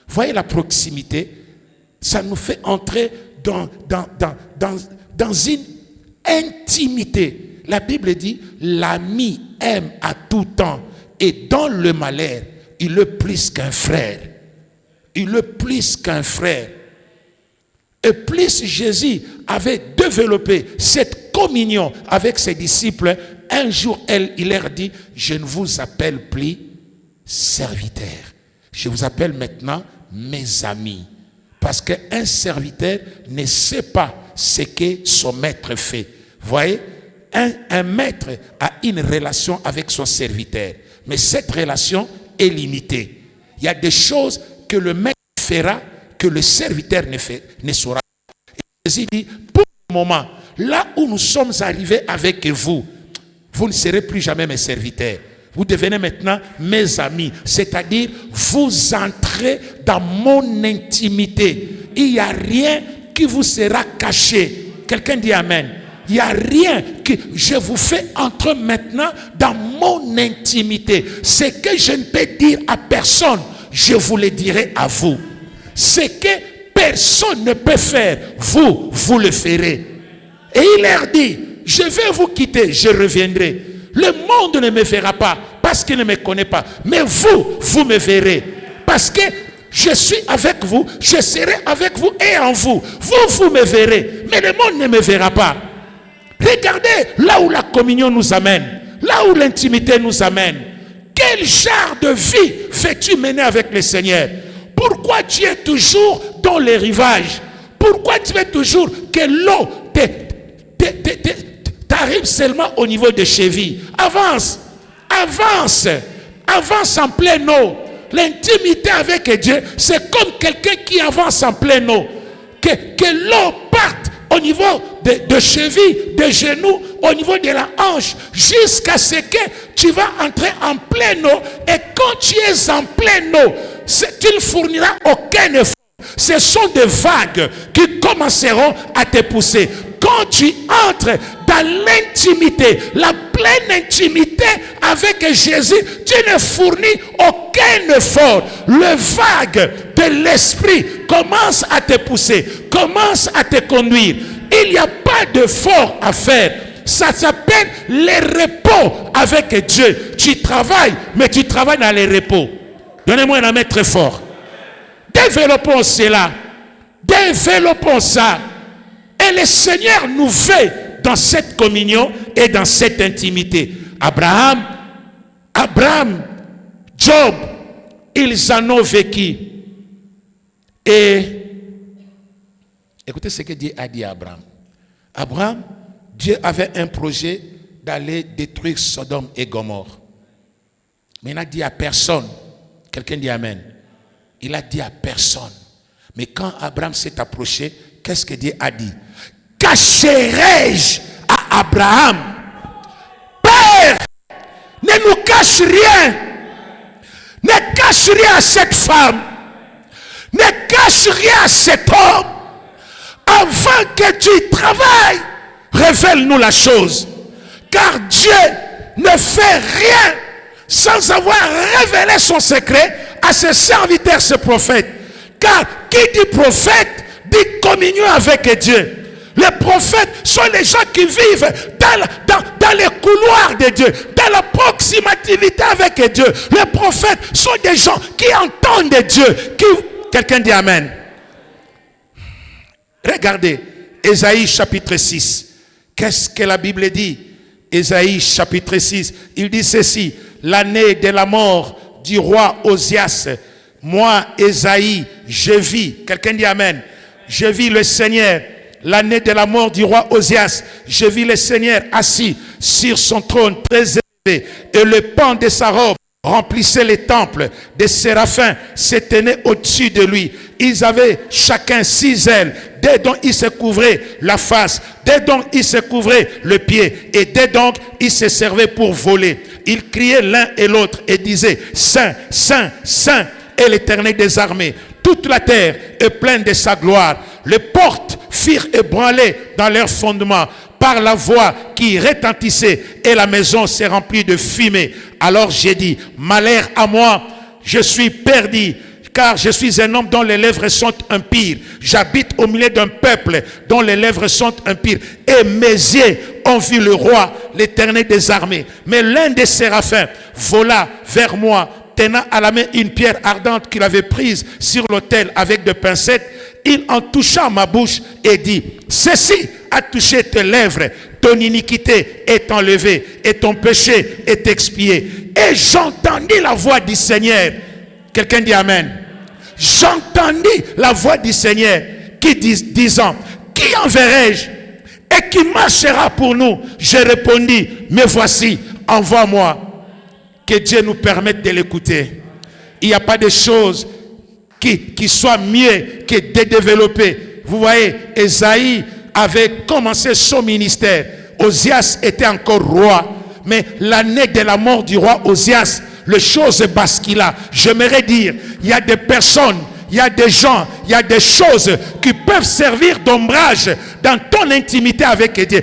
B: Voyez la proximité. Ça nous fait entrer dans une intimité. La Bible dit, l'ami aime à tout temps. Et dans le malheur, il est plus qu'un frère. Il est plus qu'un frère. Et plus Jésus avait développé cette communion avec ses disciples, un jour, il leur dit, je ne vous appelle plus serviteurs. Je vous appelle maintenant mes amis. Parce qu'un serviteur ne sait pas ce que son maître fait. Vous voyez, un maître a une relation avec son serviteur. Mais cette relation est limitée. Il y a des choses que le maître fera que le serviteur ne saura pas. Et Jésus dit, pour le moment, là où nous sommes arrivés avec vous, vous ne serez plus jamais mes serviteurs. Vous devenez maintenant mes amis. C'est-à-dire, vous entrez dans mon intimité. Il n'y a rien qui vous sera caché. Quelqu'un dit Amen. Il n'y a rien que je vous fais entrer maintenant dans mon intimité. Ce que je ne peux dire à personne, je vous le dirai à vous. Ce que personne ne peut faire, vous le ferez. Et il leur dit, je vais vous quitter, je reviendrai. Le monde ne me verra pas parce qu'il ne me connaît pas. Mais vous me verrez. Parce que je suis avec vous, je serai avec vous et en vous. Vous me verrez. Mais le monde ne me verra pas. Regardez là où la communion nous amène, là où l'intimité nous amène. Quel genre de vie fais-tu mener avec le Seigneur? Pourquoi tu es toujours dans les rivages? Pourquoi tu veux toujours que l'eau t'arrive seulement au niveau des chevilles? Avance, avance, avance en pleine eau. L'intimité avec Dieu, c'est comme quelqu'un qui avance en pleine eau. Que l'eau parte au niveau de cheville, de genoux, au niveau de la hanche, jusqu'à ce que tu vas entrer en pleine eau. Et quand tu es en pleine eau, tu ne fourniras aucun effort. Ce sont des vagues qui commenceront à te pousser. Quand tu entres dans l'intimité, la pleine intimité avec Jésus, tu ne fournis aucun effort. Le vague de l'esprit commence à te pousser, commence à te conduire. Il n'y a pas d'effort à faire. Ça s'appelle les repos avec Dieu. Tu travailles, mais tu travailles dans les repos. Donnez-moi un amen très fort. Développons cela. Développons ça. Et le Seigneur nous fait dans cette communion et dans cette intimité. Abraham, Job, ils en ont vécu. Et écoutez ce que Dieu a dit à Abraham. Abraham, Dieu avait un projet d'aller détruire Sodome et Gomorrhe. Mais il n'a dit à personne. Quelqu'un dit Amen. il a dit à personne. Mais quand Abraham s'est approché, qu'est-ce que Dieu a dit? Cacherai-je à Abraham? Père, ne nous cache rien. Ne cache rien à cette femme. Ne cache rien à cet homme. Avant que tu y travailles, révèle-nous la chose. Car Dieu ne fait rien sans avoir révélé son secret à ses serviteurs, ses prophètes. Car qui dit prophète, dit communion avec Dieu. Les prophètes sont les gens qui vivent dans les couloirs de Dieu, dans la proximativité avec Dieu. Les prophètes sont des gens qui entendent Dieu. Quelqu'un dit Amen. Regardez, Ésaïe chapitre 6. Qu'est-ce que la Bible dit? Ésaïe chapitre 6. Il dit ceci: l'année de la mort du roi Osias, moi, Ésaïe, je vis. Quelqu'un dit Amen. Je vis le Seigneur. L'année de la mort du roi Osias, je vis le Seigneur assis sur son trône très élevé, et le pan de sa robe remplissait les temples. Des séraphins s'éteignaient au-dessus de lui. Ils avaient chacun 6 ailes. Dès donc ils se couvraient la face, dès donc ils se couvraient le pied, et dès donc ils se servaient pour voler. Ils criaient l'un et l'autre et disaient: Saint, Saint, Saint est l'Éternel des armées. Toute la terre est pleine de sa gloire. Les portes firent ébranler dans leurs fondements par la voix qui retentissait, et la maison s'est remplie de fumée. Alors j'ai dit: malheur à moi, je suis perdu, car je suis un homme dont les lèvres sont impures. J'habite au milieu d'un peuple dont les lèvres sont impures. Et mes yeux ont vu le roi, l'Éternel des armées. Mais l'un des séraphins vola vers moi, tenant à la main une pierre ardente qu'il avait prise sur l'autel avec des pincettes. Il en toucha ma bouche et dit: ceci a touché tes lèvres, ton iniquité est enlevée et ton péché est expié. Et j'entendis la voix du Seigneur. Quelqu'un dit Amen. J'entendis la voix du Seigneur qui disant: qui enverrai-je et qui marchera pour nous? Je répondis: me voici, envoie-moi. Que Dieu nous permette de l'écouter. Il n'y a pas de choses qui soit mieux que de développer. Vous voyez, Ésaïe avait commencé son ministère. Osias était encore roi. Mais l'année de la mort du roi Osias, les choses bascula. J'aimerais dire, il y a des personnes, il y a des gens, il y a des choses qui peuvent servir d'ombrage dans ton intimité avec Dieu.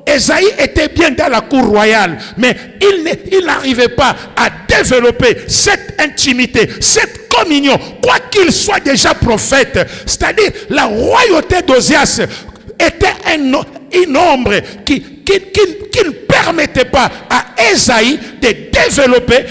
B: Ésaïe était bien dans la cour royale, mais il n'arrivait pas à développer cette intimité, cette communion, quoi qu'il soit déjà prophète. C'est-à-dire, la royauté d'Osias était une ombre qui ne permettait pas à Ésaïe de développer.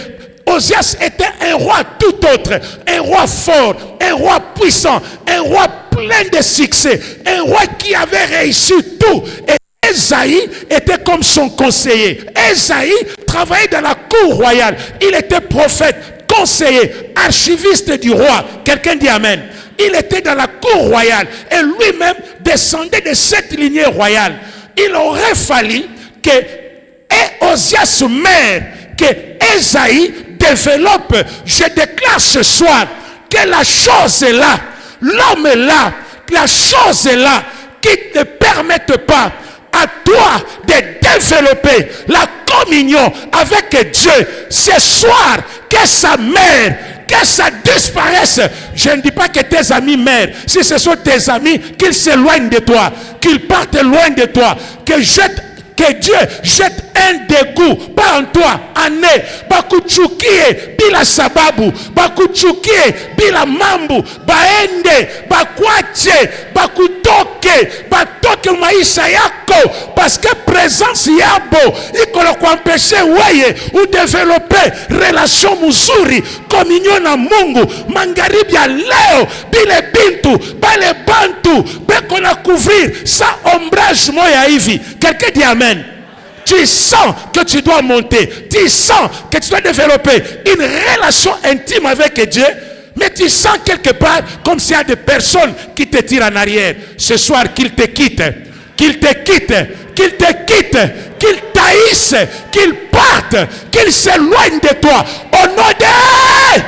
B: Osias était un roi tout autre, un roi fort, un roi puissant, un roi plein de succès, un roi qui avait réussi tout. Et Ésaïe était comme son conseiller. Ésaïe travaillait dans la cour royale. Il était prophète, conseiller, archiviste du roi. Quelqu'un dit Amen. Il était dans la cour royale et lui-même descendait de cette lignée royale. Il aurait fallu que Osias meure, que Ésaïe développe. Je déclare ce soir que la chose est là, l'homme est là, la chose est là, qui ne permette pas à toi de développer la communion avec Dieu. Ce soir, que ça meure, que ça disparaisse. Je ne dis pas que tes amis meurent. Si ce sont tes amis, qu'ils s'éloignent de toi, qu'ils partent loin de toi, que Dieu jette un dégoût par en toi, ane, bakuchukie bila sababu, bakuchukie bila mambu, baende, bakwache, bakutoke, batoke maisha yako, parce que présence yabo, iko kuempêcher weye ou développer relation muzuri, communion na Mungu, magharibi ya leo, bile bintu, bale bantu, beko na couvrir, sa ombrage moya hivi. Quelqu'un dit Amen. Tu sens que tu dois monter, tu sens que tu dois développer une relation intime avec Dieu, mais tu sens quelque part comme s'il y a des personnes qui te tirent en arrière. Ce soir, qu'ils te quittent, qu'ils te quittent, qu'ils te quittent, qu'ils t'haïssent, qu'ils partent, qu'ils s'éloignent de toi. Au nom de...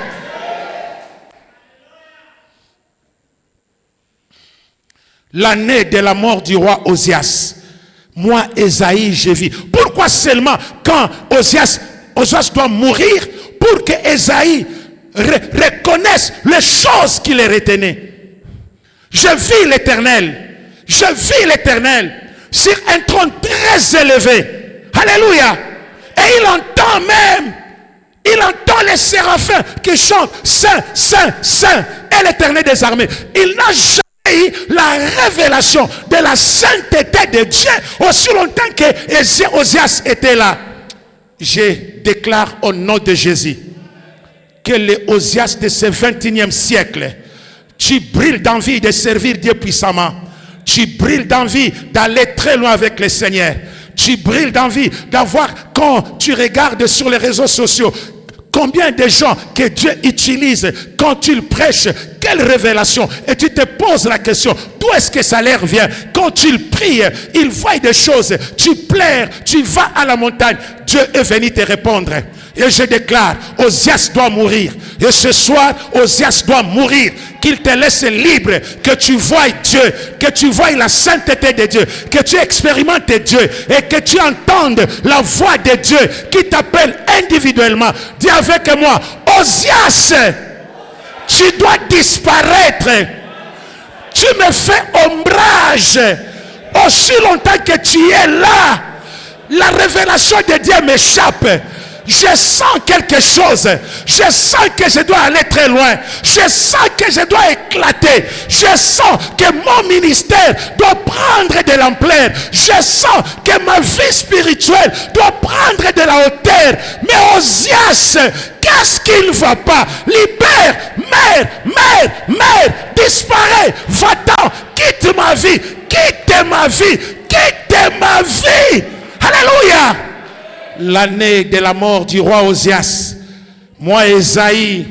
B: l'année de la mort du roi Osias, moi, Esaïe, j'ai vu. Pourquoi seulement quand Osias doit mourir pour que Esaïe reconnaisse les choses qu'il retenaient? Je vis l'Éternel. Je vis l'Éternel sur un trône très élevé. Alléluia. Et il entend les séraphins qui chantent Saint, Saint, Saint est l'Éternel des armées. Il n'a jamais eu la révélation de la sainteté de Dieu aussi longtemps que Osias était là. Je déclare au nom de Jésus que les Osias de ce 21e siècle, tu brilles d'envie de servir Dieu puissamment. Tu brilles d'envie d'aller très loin avec le Seigneur. Tu brilles d'envie d'avoir, quand tu regardes sur les réseaux sociaux, combien de gens que Dieu utilise quand il prêche, quelle révélation. Et tu te poses la question, d'où est-ce que ça leur vient? Quand il prie, il voit des choses. Tu pleures, tu vas à la montagne. Dieu est venu te répondre. Et je déclare, Osias doit mourir. Et ce soir, Osias doit mourir. Qu'il te laisse libre, que tu voies Dieu, que tu voies la sainteté de Dieu, que tu expérimentes Dieu et que tu entendes la voix de Dieu qui t'appelle individuellement. Dis avec moi, Osias, tu dois disparaître. Tu me fais ombrage. Aussi longtemps que tu es là, la révélation de Dieu m'échappe. Je sens quelque chose. Je sens que je dois aller très loin. Je sens que je dois éclater. Je sens que mon ministère doit prendre de l'ampleur. Je sens que ma vie spirituelle doit prendre de la hauteur. Mais Osias, qu'est-ce qu'il ne va pas? Libère, mère, disparaît, va-t'en, quitte ma vie, quitte ma vie, quitte ma vie. Alléluia. L'année de la mort du roi Osias, moi, Esaïe,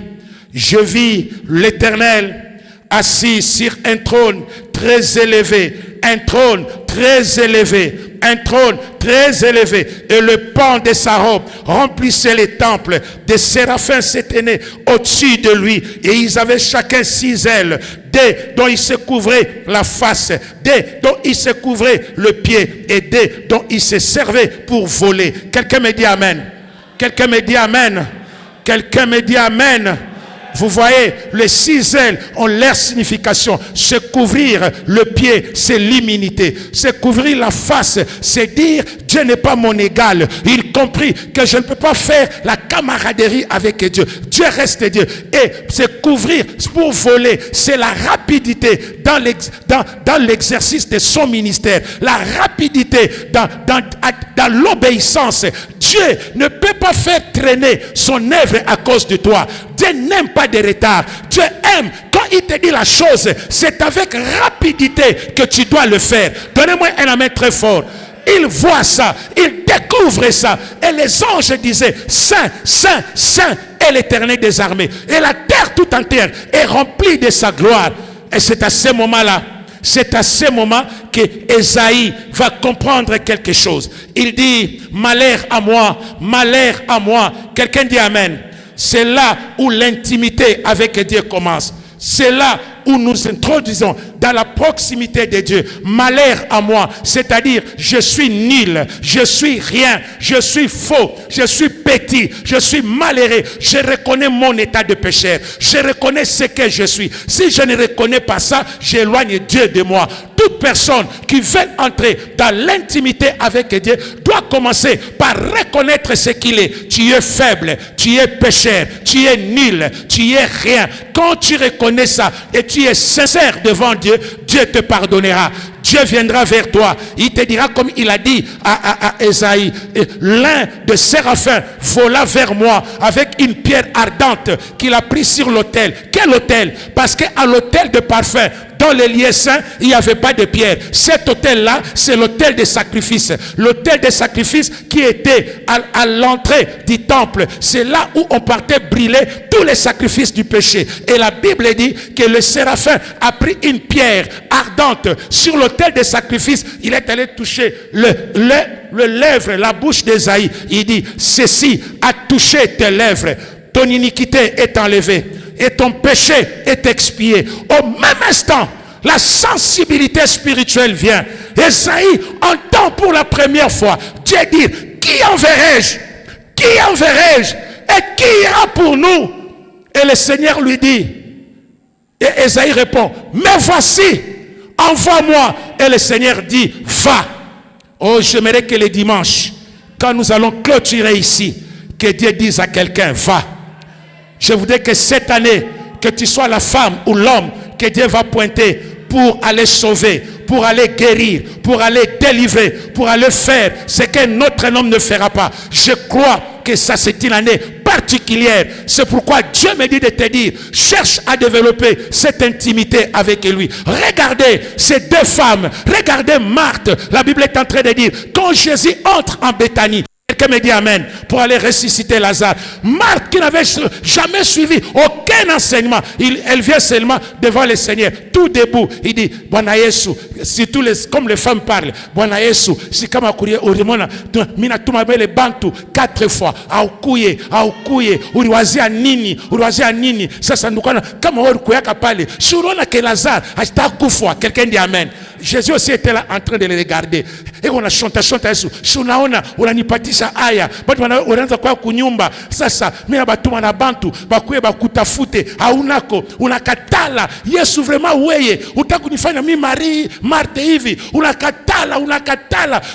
B: je vis l'Éternel assis sur un trône très élevé, un trône très élevé, un trône très élevé, et le pan de sa robe remplissait les temples. Des séraphins s'éteignaient au-dessus de lui, et ils avaient chacun 6 ailes, des dont ils se couvraient la face, des dont ils se couvraient le pied, et des dont ils se servaient pour voler. Quelqu'un me dit amen. Quelqu'un me dit amen. Quelqu'un me dit amen. Vous voyez, les 6 ailes ont leur signification. Se couvrir le pied, c'est l'immunité. Se couvrir la face, c'est dire Dieu n'est pas mon égal. Il comprit que je ne peux pas faire la camaraderie avec Dieu. Dieu reste Dieu. Et se couvrir pour voler, c'est la rapidité dans l'exercice de son ministère. La rapidité dans l'obéissance. Dieu ne peut pas faire traîner son œuvre à cause de toi. Dieu n'aime pas de retard. Dieu aime quand il te dit la chose, c'est avec rapidité que tu dois le faire. Donnez-moi un amen très fort. Il voit ça, il découvre ça. Et les anges disaient, Saint, Saint, Saint est l'Éternel des armées. Et la terre tout entière est remplie de sa gloire. Et c'est à ce moment-là, c'est à ce moment que Esaïe va comprendre quelque chose. Il dit, malheur à moi, malheur à moi. Quelqu'un dit amen. C'est là où l'intimité avec Dieu commence. C'est là où nous introduisons dans la proximité de Dieu. Malheur à moi, c'est-à-dire je suis nul, je suis rien, je suis faux, je suis petit, je suis malheureux. Je reconnais mon état de pécheur. Je reconnais ce que je suis. Si je ne reconnais pas ça, j'éloigne Dieu de moi. Toute personne qui veut entrer dans l'intimité avec Dieu doit commencer par reconnaître ce qu'il est. Tu es faible, tu es pécheur, tu es nul, tu es rien. Quand tu reconnais ça et tu es sincère devant Dieu, Dieu te pardonnera. Dieu viendra vers toi. Il te dira comme il a dit à Esaïe, l'un de séraphins vola vers moi avec une pierre ardente qu'il a pris sur l'autel. Quel autel? Parce qu'à l'autel de parfum, dans les lieux saints, il n'y avait pas de pierre. Cet autel-là, c'est l'autel des sacrifices. L'autel des sacrifices qui était à l'entrée du temple. C'est là où on partait brûler tous les sacrifices du péché. Et la Bible dit que le séraphin a pris une pierre ardente sur l'autel des sacrifices. Il est allé toucher le lèvre, la bouche d'Esaïe. Il dit, ceci a touché tes lèvres. Ton iniquité est enlevée et ton péché est expié. Au même instant, la sensibilité spirituelle vient. Esaïe entend pour la première fois Dieu dire, qui enverrai-je? Qui enverrai-je? Et qui ira pour nous? Et le Seigneur lui dit, et Esaïe répond, mais voici, envoie-moi. Et le Seigneur dit, va. Oh, j'aimerais que le dimanche, quand nous allons clôturer ici, que Dieu dise à quelqu'un, va. Je voudrais que cette année, que tu sois la femme ou l'homme que Dieu va pointer pour aller sauver, pour aller guérir, pour aller délivrer, pour aller faire ce qu'un autre homme ne fera pas. Je crois que ça c'est une année particulière. C'est pourquoi Dieu me dit de te dire, cherche à développer cette intimité avec lui. Regardez ces deux femmes, regardez Marthe. La Bible est en train de dire, quand Jésus entre en Béthanie, quelqu'un me dit amen, pour aller ressusciter Lazare. Marthe qui n'avait jamais suivi aucun enseignement, elle vient seulement devant le Seigneur, tout debout. Il dit, Bwana Yesu, comme les femmes parlent, Bwana Yesu, si kama kurie urimona, mina tumabele bantu 4 fois, aukuye, uriwazia nini, sasa ndukana, kama wewe kuyaka pale, surona que Lazare, hasta kufwa, quelqu'un dit amen. Jésus aussi était là en train de les regarder. Et on a chanté Yesu. Shunaona unanipatisha aya. Batu wanaanza kwa kunyumba. Sasa mimi batuma na bantu bakuye bakutafute haunako unakatala. Yesu vraiment weye utakunifanya mimi Marie Marthe hivi unakatala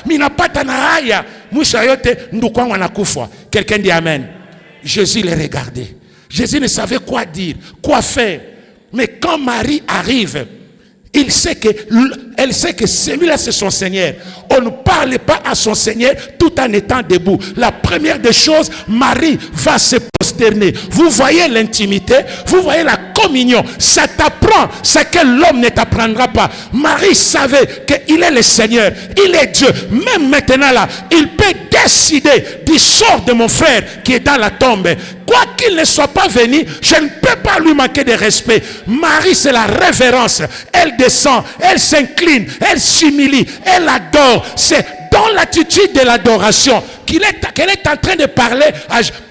B: mimi napata na haya. Mwisho yote ndugu wangu anakufa. Quelqu'un dit amen. Jésus les regardait. Jésus ne savait quoi dire, quoi faire. Mais quand Marie arrive, elle sait que celui-là c'est son Seigneur. On ne parle pas à son Seigneur tout en étant debout. La première des choses, Marie va se prosterner. Vous voyez l'intimité, vous voyez la communion. Ça t'apprend ce que l'homme ne t'apprendra pas. Marie savait qu'il est le Seigneur, il est Dieu. Même maintenant là, il peut décider du sort de mon frère qui est dans la tombe. Quoi qu'il ne soit pas venu, je ne peux pas lui manquer de respect. Marie, c'est la révérence. Elle descend, elle s'incline, elle s'humilie, elle adore. C'est dans l'attitude de l'adoration qu'elle est en train de parler.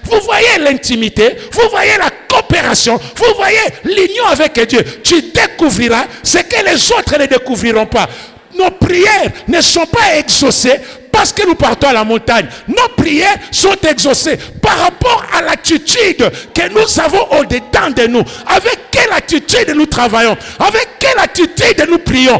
B: Vous voyez l'intimité, vous voyez la coopération, vous voyez l'union avec Dieu. Tu découvriras ce que les autres ne découvriront pas. Nos prières ne sont pas exaucées parce que nous partons à la montagne. Nos prières sont exaucées par rapport à l'attitude que nous avons au-dedans de nous. Avec quelle attitude nous travaillons? Avec quelle attitude nous prions?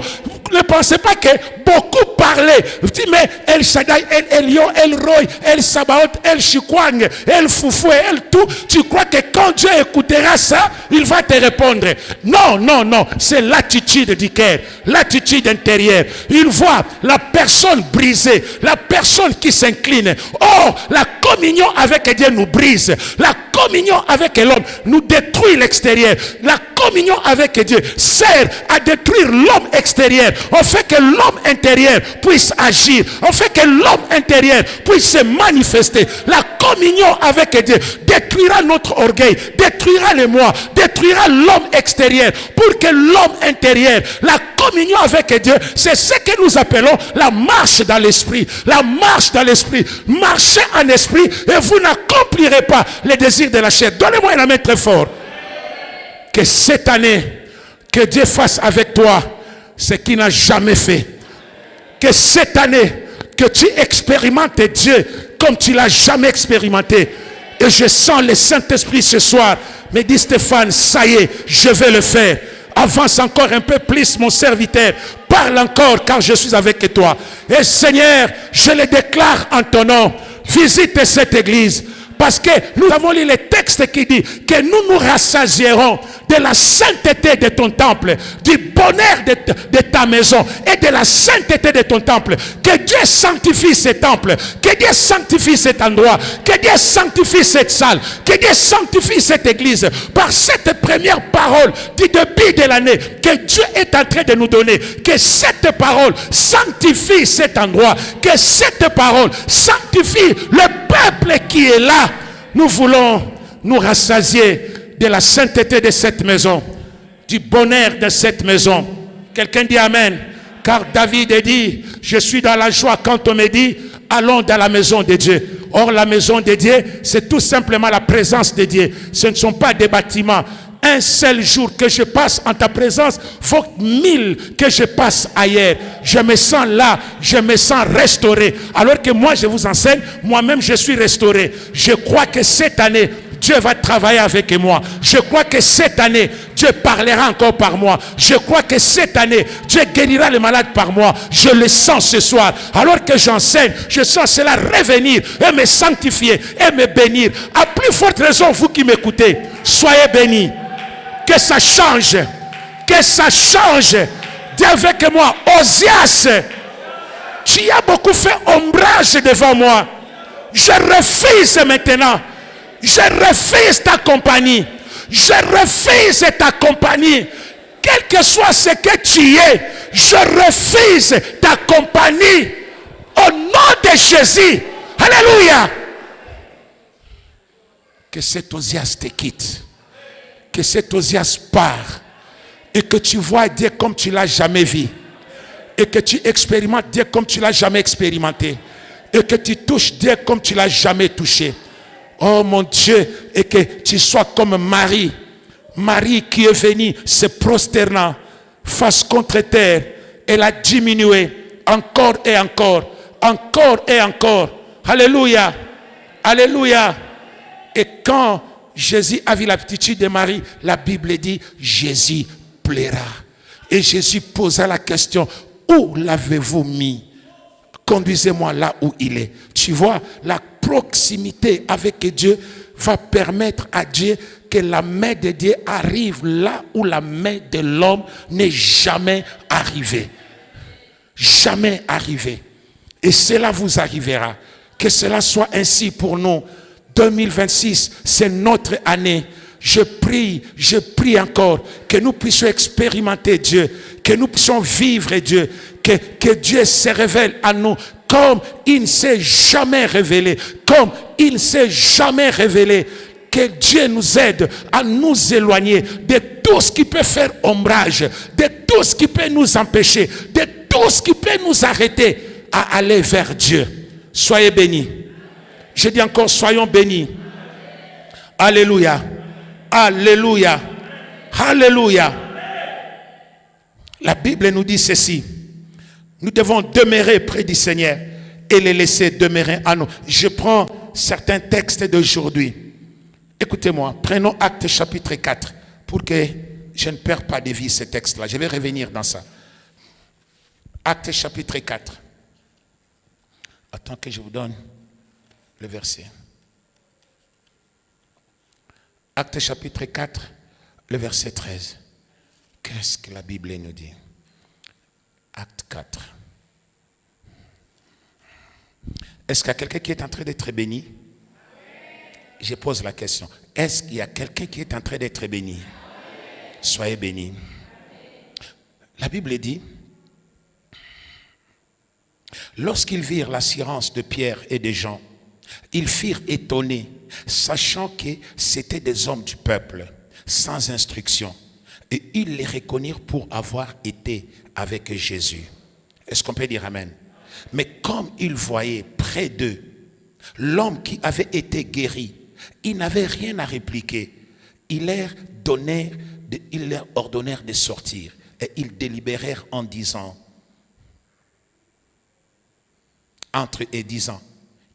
B: Ne pensez pas que beaucoup parlaient. Mais El Shaddai, El Elyon, El Roy, El Sabaoth, El Chikwang, El Foufou, El tout. Tu crois que quand Dieu écoutera ça, il va te répondre? Non, non, non. C'est l'attitude du cœur, l'attitude intérieure. Il voit la personne brisée, la personne qui s'incline. Or, la communion avec Dieu nous brise. La communion avec l'homme nous détruit l'extérieur. La communion avec Dieu sert à détruire l'homme extérieur. On fait que l'homme intérieur puisse agir. On fait que l'homme intérieur puisse se manifester. La communion avec Dieu détruira notre orgueil, détruira les moi, détruira l'homme extérieur. Pour que l'homme intérieur, la communion avec Dieu, c'est ce que nous appelons la marche dans l'esprit. La marche dans l'esprit. Marchez en esprit et vous n'accomplirez pas les désirs de la chair. Donnez-moi une main très fort. Que cette année, que Dieu fasse avec toi ce qu'il n'a jamais fait. Que cette année, que tu expérimentes Dieu comme tu l'as jamais expérimenté. Et je sens le Saint-Esprit ce soir me dit, Stéphane, ça y est, je vais le faire. Avance encore un peu plus, mon serviteur. Parle encore, car je suis avec toi. Et Seigneur, je le déclare en ton nom. Visite cette église. Parce que nous avons lu le texte qui dit que nous nous rassasierons de la sainteté de ton temple, du bonheur de ta maison et de la sainteté de ton temple. Que Dieu sanctifie ce temple, que Dieu sanctifie cet endroit, que Dieu sanctifie cette salle, que Dieu sanctifie cette église par cette première parole du début de l'année que Dieu est en train de nous donner. Que cette parole sanctifie cet endroit, que cette parole sanctifie le peuple qui est là. Nous voulons nous rassasier de la sainteté de cette maison, du bonheur de cette maison. Quelqu'un dit amen. Car David dit, je suis dans la joie quand on me dit, allons dans la maison de Dieu. Or la maison de Dieu, c'est tout simplement la présence de Dieu. Ce ne sont pas des bâtiments. un seul jour que je passe en ta présence vaut 1000 que je passe ailleurs. Je me sens là, je me sens restauré. Alors que moi, je vous enseigne, moi-même, je suis restauré. Je crois que cette année, Dieu va travailler avec moi. Je crois que cette année, Dieu parlera encore par moi. Je crois que cette année, Dieu guérira les malades par moi. Je le sens ce soir. Alors que j'enseigne, je sens cela revenir et me sanctifier et me bénir. À plus forte raison, vous qui m'écoutez, soyez bénis. Que ça change. Que ça change. Dis avec moi, Osias, tu as beaucoup fait ombrage devant moi. Je refuse maintenant. Je refuse ta compagnie. Je refuse ta compagnie. Quel que soit ce que tu es, je refuse ta compagnie. Au nom de Jésus. Alléluia. Que cet Osias te quitte. Que cet Osias part. Et que tu vois Dieu comme tu ne l'as jamais vu. Et que tu expérimentes Dieu comme tu ne l'as jamais expérimenté. Et que tu touches Dieu comme tu ne l'as jamais touché. Oh mon Dieu, et que tu sois comme Marie. Marie qui est venue se prosternant face contre terre. Elle a diminué encore et encore. Encore et encore. Alléluia. Alléluia. Et quand Jésus a vu l'aptitude de Marie, la Bible dit, Jésus plaira. Et Jésus posa la question, où l'avez-vous mis? Conduisez-moi là où il est. Tu vois, la proximité avec Dieu va permettre à Dieu que la main de Dieu arrive là où la main de l'homme n'est jamais arrivée. Jamais arrivée. Et cela vous arrivera. Que cela soit ainsi pour nous. 2026, c'est notre année. Je prie encore que nous puissions expérimenter Dieu, que nous puissions vivre Dieu, que Dieu se révèle à nous comme il ne s'est jamais révélé, comme il ne s'est jamais révélé. Que Dieu nous aide à nous éloigner de tout ce qui peut faire ombrage, de tout ce qui peut nous empêcher, de tout ce qui peut nous arrêter à aller vers Dieu. Soyez bénis. Je dis encore, soyons bénis. Alléluia. Alléluia. Alléluia. La Bible nous dit ceci. Nous devons demeurer près du Seigneur et les laisser demeurer à nous. Je prends certains textes d'aujourd'hui. Écoutez-moi, prenons Actes chapitre 4 pour que je ne perds pas de vue ce texte-là. Je vais revenir dans ça. Actes chapitre 4. Attends que je vous donne le verset. Actes chapitre 4, le verset 13. Qu'est-ce que la Bible nous dit? Acte 4. Est-ce qu'il y a quelqu'un qui est en train d'être béni? Je pose la question. Est-ce qu'il y a quelqu'un qui est en train d'être béni? Soyez bénis. La Bible dit, lorsqu'ils virent l'assurance de Pierre et de Jean, ils furent étonnés, sachant que c'étaient des hommes du peuple, sans instruction. Et ils les reconnurent pour avoir été avec Jésus. Est-ce qu'on peut dire Amen? Mais comme ils voyaient près d'eux l'homme qui avait été guéri, ils n'avaient rien à répliquer. Ils leur ordonnèrent de sortir. Et ils délibérèrent en disant, entre eux et disant,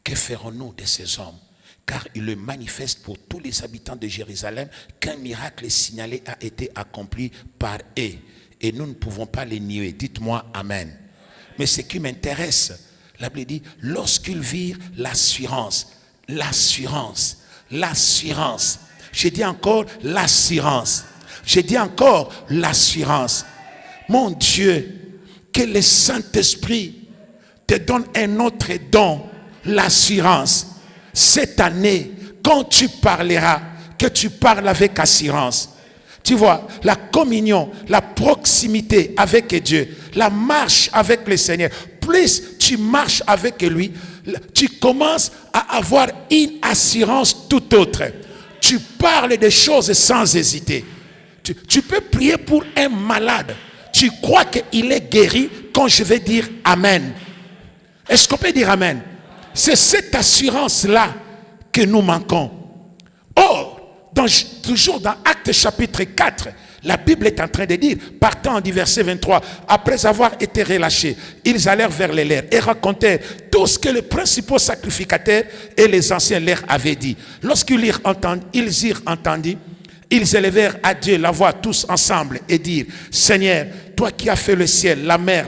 B: que ferons-nous de ces hommes? Car il le manifeste pour tous les habitants de Jérusalem qu'un miracle signalé a été accompli par eux. Et nous ne pouvons pas les nier. Dites-moi Amen. Mais ce qui m'intéresse, la Bible dit, lorsqu'ils virent l'assurance. Je dis encore l'assurance. Je dis encore l'assurance. Mon Dieu, que le Saint-Esprit te donne un autre don, l'assurance. Cette année, quand tu parleras, que tu parles avec assurance. Tu vois, la communion, la proximité avec Dieu, la marche avec le Seigneur. Plus tu marches avec lui, tu commences à avoir une assurance tout autre. Tu parles des choses sans hésiter. Tu peux prier pour un malade. Tu crois qu'il est guéri quand je vais dire Amen. Est-ce qu'on peut dire Amen? C'est cette assurance-là que nous manquons. Or, toujours dans Actes chapitre 4, la Bible est en train de dire, partant du verset 23, après avoir été relâchés, ils allèrent vers les leurs et racontèrent tout ce que les principaux sacrificateurs et les anciens leur avaient dit. Lorsqu'ils eurent entendu, ils élevèrent à Dieu la voix tous ensemble et dirent, Seigneur, toi qui as fait le ciel, la mer,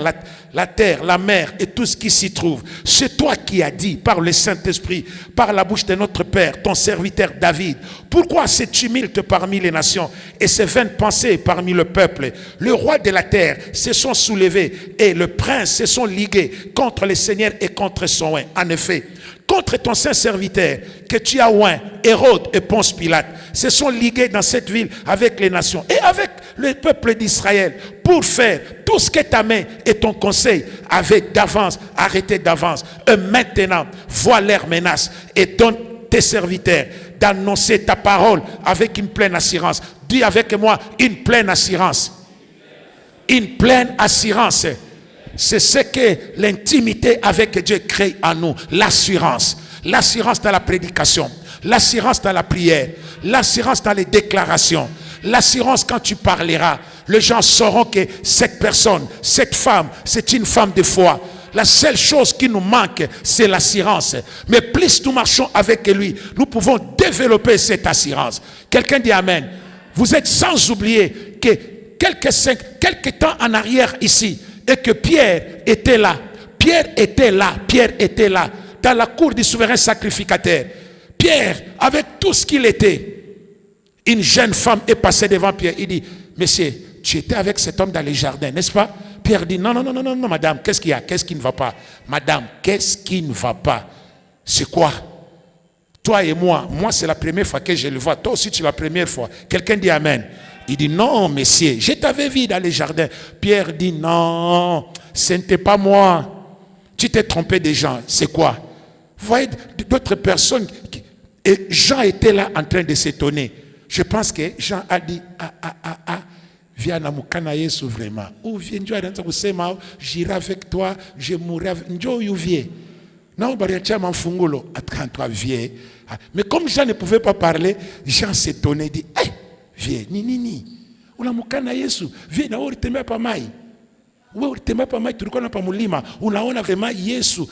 B: la terre, la mer et tout ce qui s'y trouve, c'est toi qui as dit par le Saint-Esprit, par la bouche de notre Père, ton serviteur David, pourquoi ce tumulte parmi les nations et ces vaines pensées parmi le peuple? Le roi de la terre se sont soulevés et le prince se sont ligués contre le Seigneur et contre son oint. En effet, contre ton saint serviteur que tu as oint, Hérode et Ponce Pilate, se sont ligués dans cette ville avec les nations et avec le peuple d'Israël pour faire tout ce que ta main et ton conseil avaient d'avance, arrêté d'avance. Et maintenant, vois leurs menaces et donne tes serviteurs d'annoncer ta parole avec une pleine assurance. Dis avec moi, une pleine assurance. Une pleine assurance. C'est ce que l'intimité avec Dieu crée en nous. L'assurance. L'assurance dans la prédication. L'assurance dans la prière. L'assurance dans les déclarations. L'assurance quand tu parleras. Les gens sauront que cette personne, cette femme, c'est une femme de foi. La seule chose qui nous manque, c'est l'assurance. Mais plus nous marchons avec lui, nous pouvons développer cette assurance. Quelqu'un dit Amen. Vous êtes sans oublier que quelques temps en arrière ici, et que Pierre était là. Pierre était là, dans la cour du souverain sacrificateur. Pierre, avec tout ce qu'il était, une jeune femme est passée devant Pierre. Il dit, Monsieur, tu étais avec cet homme dans les jardins, n'est-ce pas? Pierre dit, non, madame, qu'est-ce qu'il y a? Qu'est-ce qui ne va pas? Madame, qu'est-ce qui ne va pas? C'est quoi? Toi et moi c'est la première fois que je le vois. Toi aussi, c'est la première fois. Quelqu'un dit Amen. Il dit, non, messieurs, je t'avais vu dans les jardins. Pierre dit, non, ce n'était pas moi. Tu t'es trompé des gens. C'est quoi? Vous voyez d'autres personnes. Et Jean était là en train de s'étonner. Je pense que Jean a dit, viens à Mukana Yesu vraiment. Ou viens, j'irai avec toi, je mourrai avec toi. Non, toi, viens. Mais comme Jean ne pouvait pas parler, Jean s'étonnait, dit, hey, viens, nini. Unamukana Yesu, viens na uritembea pa mai. Wewe uritembea pa mai tulikuwa na pa mulima, unaona vraiment Yesu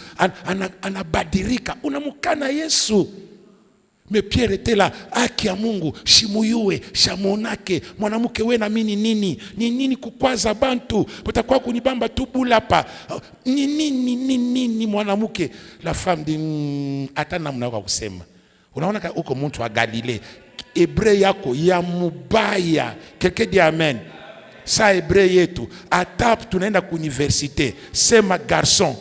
B: anabadirika, unamukana Yesu. Mais Pierre était là, haki ya Mungu, shimuyue, shamonake, mwanamke we na mini nini kukwaza bantu, patakuwa kunibamba tu bulapa. Nini mwanamke. La femme dit, hata namna kwa kusema. Unaona uko mtu wa Galilée. Hébreu yako ya mubaya. Quelqu'un dit Amen. Sa hébreu yetu. Atap tunaenda ku université. Sema garçon.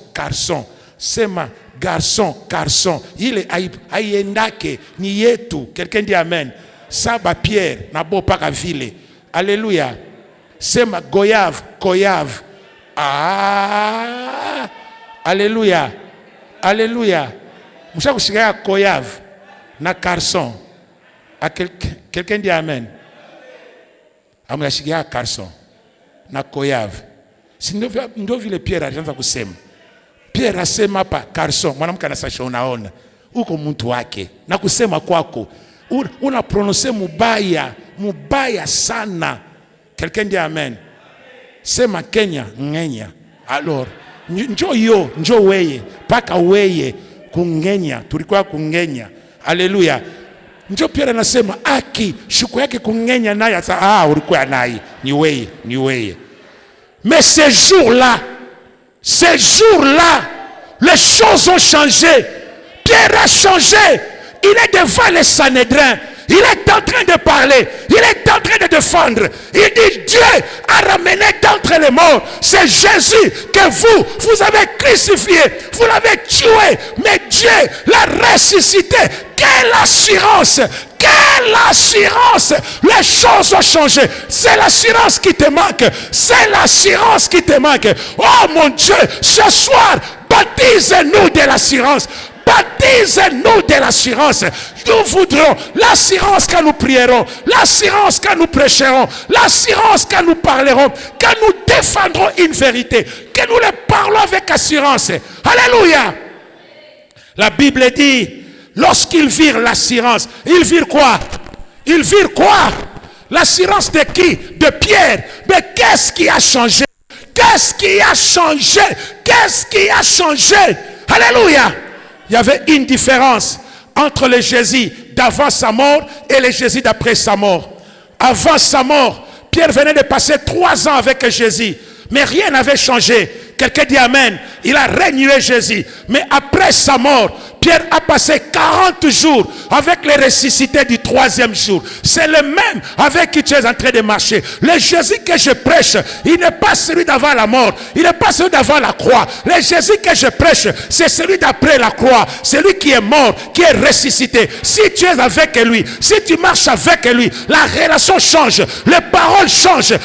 B: Sema garçon. Ile aiendake ni yetu. Quelqu'un dit Amen. Saba Pierre na bo paka vile. Alléluia. Sema goyave. Alléluia. Msha kushika goyave na garçon. À quelqu'un dit Amen. Amuyashikia garçon na koyave. Si ndio vile Pierre alianza kusema. Pierre asema hapa garçon, mwanamke anasasha unaona. Uko mtu wake. Na kusema kwako una prononcer mubaya sana. Quelqu'un dit Amen. Sema Kenya ngenya. Alors, njoo weye, paka weye kungenya, tulikuwa kungenya. Alléluia. Ndio Pierre anasema aki shuku yake kungenya naye ulikuwa naye ni wewe. Mais ces jours-là, les choses ont changé. Pierre a changé. Il est devant les Sanhédrins. Il est en train de parler. Il est en train de défendre. Il dit Dieu a ramené d'entre les morts. C'est Jésus que vous avez crucifié. Vous l'avez tué. Mais Dieu l'a ressuscité. Quelle assurance! Quelle assurance! Les choses ont changé. C'est l'assurance qui te manque. C'est l'assurance qui te manque. Oh mon Dieu, ce soir, baptise-nous de l'assurance. Baptise-nous de l'assurance. Nous voudrons l'assurance quand nous prierons, l'assurance quand nous prêcherons, l'assurance quand nous parlerons, quand nous défendrons une vérité, que nous le parlons avec assurance. Alléluia. La Bible dit, lorsqu'ils virent l'assurance, ils virent quoi? Ils virent quoi? L'assurance de qui? De Pierre. Mais qu'est-ce qui a changé? Qu'est-ce qui a changé? Qu'est-ce qui a changé? Alléluia! Il y avait une différence entre le Jésus d'avant sa mort et le Jésus d'après sa mort. Avant sa mort, Pierre venait de passer 3 ans avec Jésus, mais rien n'avait changé. Quelqu'un dit Amen. Il a régné Jésus. Mais après sa mort, Pierre a passé 40 jours avec les ressuscités du 3e jour. C'est le même avec qui tu es en train de marcher. Le Jésus que je prêche, il n'est pas celui d'avant la mort. Il n'est pas celui d'avant la croix. Le Jésus que je prêche, c'est celui d'après la croix. Celui qui est mort, qui est ressuscité. Si tu es avec lui, si tu marches avec lui, la relation change. Les paroles changent.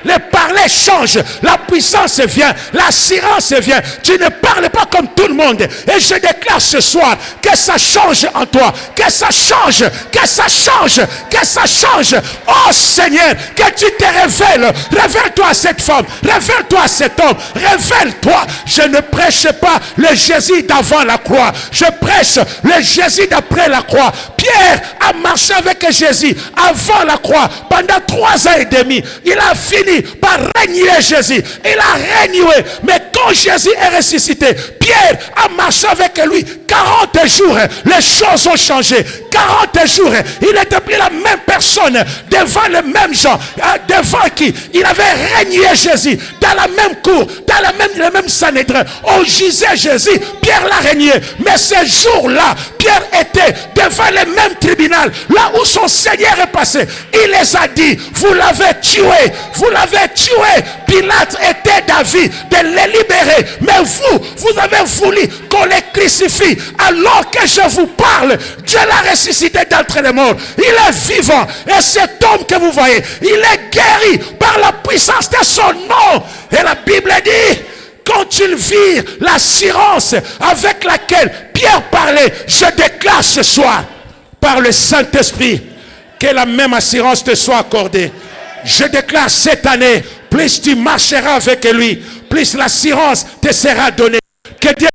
B: Les parler changent. La puissance vient. L'assurance vient. Tu ne parles pas comme tout le monde. Et je déclare ce soir que ça change en toi, que ça change, que ça change, que ça change. Oh Seigneur, que tu te révèles. Révèle-toi à cette femme, révèle-toi à cet homme, révèle-toi. Je ne prêche pas le Jésus d'avant la croix, je prêche le Jésus d'après la croix. Pierre a marché avec Jésus avant la croix pendant 3 ans et demi. Il a fini par régner Jésus. Il a régné. Mais quand Jésus est ressuscité, Pierre a marché avec lui 40 jours. Les choses ont changé. 40 jours. Il n'était plus la même personne devant le même gens. Devant qui il avait régné Jésus. Dans la même cour. Dans le même Sanhédrin. On gisait Jésus. Pierre l'a régné. Mais ce jour-là, Pierre était devant le même tribunal. Là où son Seigneur est passé. Il les a dit, vous l'avez tué. Vous l'avez tué. Pilate était d'avis de les libérer. Mais vous avez voulu qu'on les crucifie. Alors que je vous parle, Dieu l'a ressuscité d'entre les morts. Il est vivant. Et cet homme que vous voyez, il est guéri par la puissance de son nom. Et la Bible dit, quand ils virent l'assurance avec laquelle Pierre parlait, je déclare ce soir, par le Saint-Esprit, que la même assurance te soit accordée. Je déclare cette année, plus tu marcheras avec lui, plus l'assurance te sera donnée. Que Dieu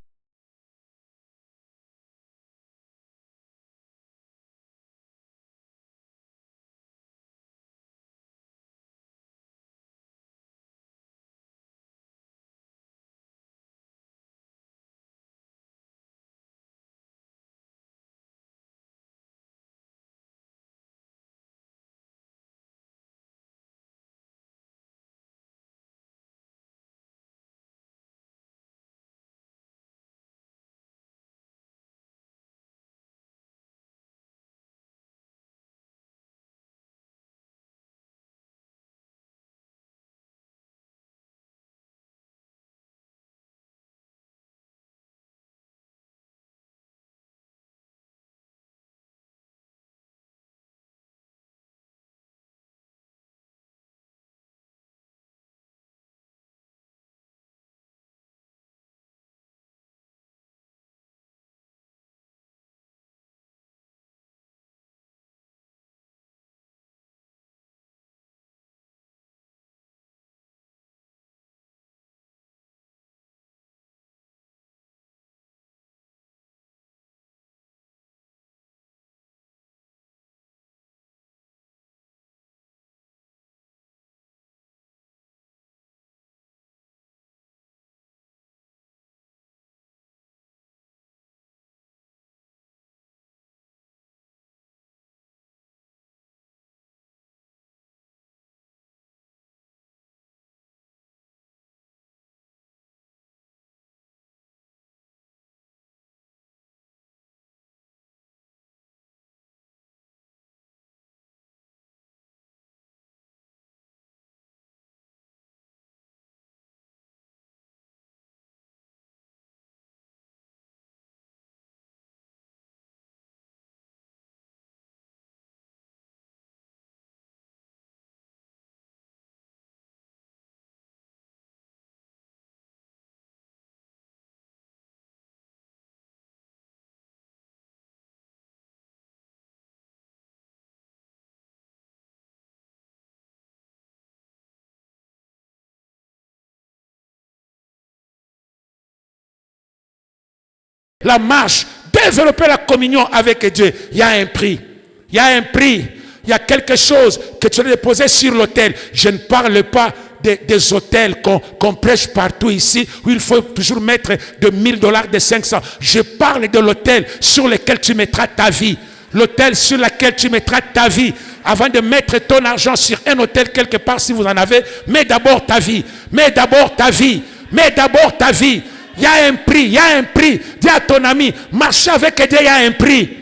B: la marche, développer la communion avec Dieu, il y a un prix. Il y a un prix. il y a quelque chose que tu as déposé sur l'autel. Je ne parle pas des hôtels qu'on prêche partout ici, où il faut toujours mettre de 1000 $, de 500. Je parle de l'autel sur lequel tu mettras ta vie. L'autel sur lequel tu mettras ta vie. Avant de mettre ton argent sur un hôtel quelque part, si vous en avez, mets d'abord ta vie. Mets d'abord ta vie. Mets d'abord ta vie. Il y a un prix, il y a un prix. Dis à ton ami, marcher avec Dieu, il y a un prix.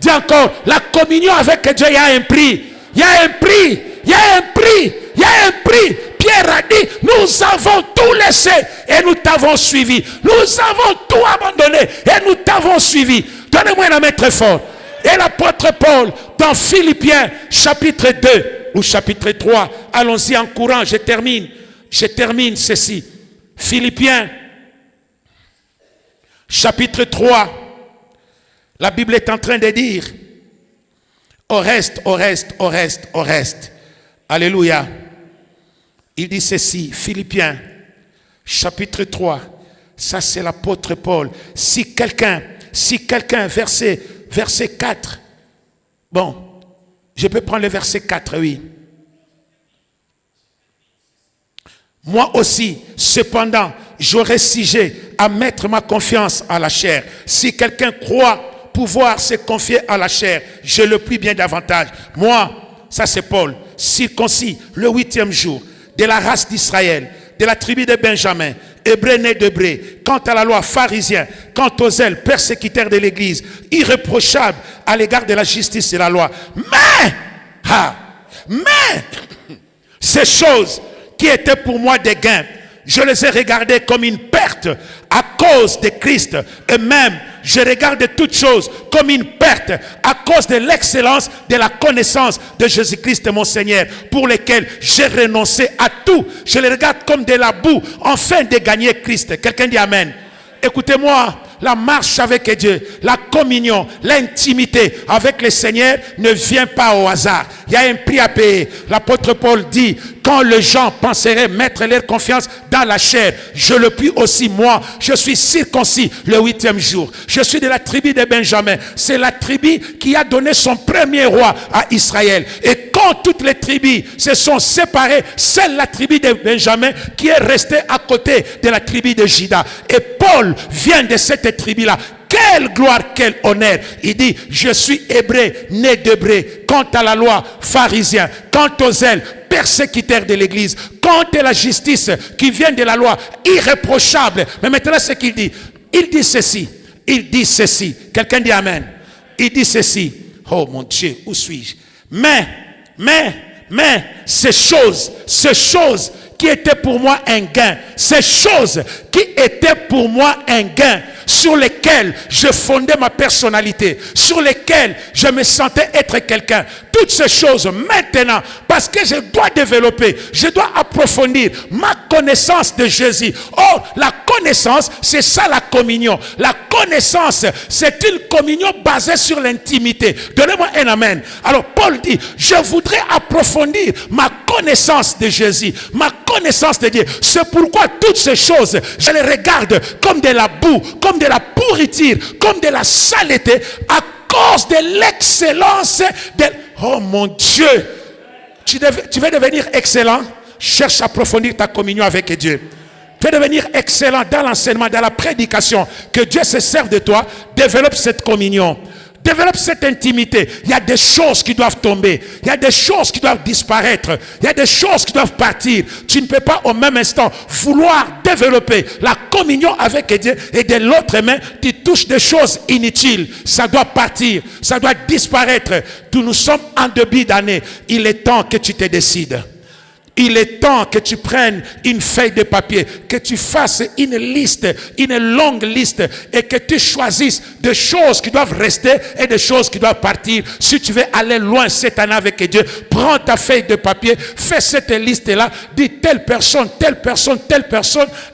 B: Dis encore, la communion avec Dieu, il y a un prix. Il y a un prix. Il y a un prix. Il y a un prix. Pierre a dit, nous avons tout laissé et nous t'avons suivi. Nous avons tout abandonné et nous t'avons suivi. Donnez-moi un amen très fort. Et l'apôtre Paul, dans Philippiens, chapitre 2 ou chapitre 3, allons-y en courant, je termine ceci. Philippiens, chapitre 3, la Bible est en train de dire, au reste. Alléluia. Il dit ceci, Philippiens, chapitre 3, ça c'est l'apôtre Paul. Si quelqu'un, verset 4, bon, je peux prendre le verset 4, oui. Moi aussi, cependant, j'aurais siégé à mettre ma confiance à la chair. Si quelqu'un croit pouvoir se confier à la chair, je le prie bien davantage. Moi, ça c'est Paul, circoncis le 8e jour, de la race d'Israël, de la tribu de Benjamin, hébreu né d'hébreu, quant à la loi pharisien, quant aux zèles persécuteurs de l'église, irréprochable à l'égard de la justice et la loi. Mais, ces choses qui étaient pour moi des gains, je les ai regardées comme une perte à cause de Christ. Et même, je regarde toutes choses comme une perte à cause de l'excellence de la connaissance de Jésus-Christ mon Seigneur, pour lesquels j'ai renoncé à tout. Je les regarde comme de la boue, afin de gagner Christ. Quelqu'un dit Amen. Écoutez-moi, la marche avec Dieu, la communion, l'intimité avec le Seigneur ne vient pas au hasard. Il y a un prix à payer. L'apôtre Paul dit, quand les gens penseraient mettre leur confiance dans la chair, je le puis aussi moi. Je suis circoncis le 8e jour. Je suis de la tribu de Benjamin. C'est la tribu qui a donné son premier roi à Israël. Et quand toutes les tribus se sont séparées, c'est la tribu de Benjamin qui est restée à côté de la tribu de Juda. Et Paul vient de cette tribu-là. Quelle gloire, quel honneur. Il dit, je suis hébreu, né d'hébreu. Quant à la loi, pharisien. Quant aux zèles, persécuteurs de l'église. Quant à la justice qui vient de la loi, irréprochable. Mais maintenant, ce qu'il dit, il dit ceci. Il dit ceci. Quelqu'un dit Amen. Il dit ceci. Oh mon Dieu, où suis-je? Mais, ces choses qui étaient pour moi un gain, ces choses qui étaient pour moi un gain, sur lesquelles je fondais ma personnalité, sur lesquelles je me sentais être quelqu'un. Toutes ces choses maintenant, parce que je dois développer, je dois approfondir ma connaissance de Jésus. Oh, la connaissance, c'est ça la communion. La connaissance, c'est une communion basée sur l'intimité. Donnez-moi un amen. Alors Paul dit, je voudrais approfondir ma connaissance de Jésus, ma connaissance de Dieu. C'est pourquoi toutes ces choses, je les regarde comme de la boue, comme de la pourriture, comme de la saleté, à cause de l'excellence de... Oh mon Dieu, tu veux devenir excellent? Cherche à approfondir ta communion avec Dieu. Tu veux devenir excellent dans l'enseignement, dans la prédication, que Dieu se serve de toi. Développe cette communion. Développe cette intimité. Il y a des choses qui doivent tomber. Il y a des choses qui doivent disparaître. Il y a des choses qui doivent partir. Tu ne peux pas au même instant vouloir développer la communion avec Dieu et de l'autre main, tu touches des choses inutiles. Ça doit partir. Ça doit disparaître. Nous sommes en début d'année. Il est temps que tu te décides. Il est temps que tu prennes une feuille de papier, que tu fasses une liste, une longue liste, et que tu choisisses des choses qui doivent rester et des choses qui doivent partir. Si tu veux aller loin cette année avec Dieu, prends ta feuille de papier, fais cette liste-là, dis telle personne,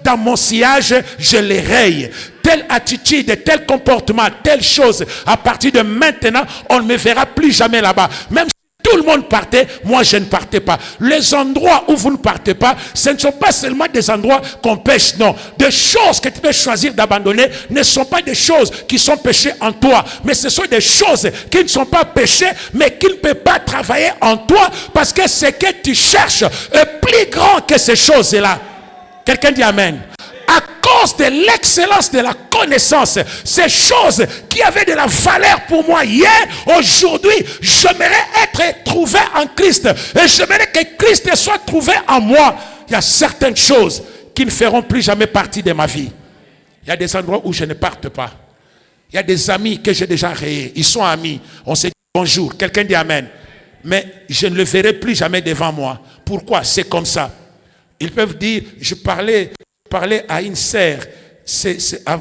B: dans mon sillage, je les raye. Telle attitude, tel comportement, telle chose, à partir de maintenant, on ne me verra plus jamais là-bas. Même Tout le monde partait, moi je ne partais pas. Les endroits où vous ne partez pas, ce ne sont pas seulement des endroits qu'on pêche, non. Des choses que tu peux choisir d'abandonner ne sont pas des choses qui sont péchées en toi, mais ce sont des choses qui ne sont pas péchées, mais qui ne peuvent pas travailler en toi, parce que ce que tu cherches est plus grand que ces choses-là. Quelqu'un dit Amen. À cause de l'excellence de la connaissance, ces choses qui avaient de la valeur pour moi hier, aujourd'hui, j'aimerais être trouvé en Christ. Et j'aimerais que Christ soit trouvé en moi. Il y a certaines choses qui ne feront plus jamais partie de ma vie. Il y a des endroits où je ne parte pas. Il y a des amis que j'ai déjà rayés. Ils sont amis. On se dit bonjour. Quelqu'un dit Amen. Mais je ne le verrai plus jamais devant moi. Pourquoi? C'est comme ça. Ils peuvent dire, je parlais à une sœur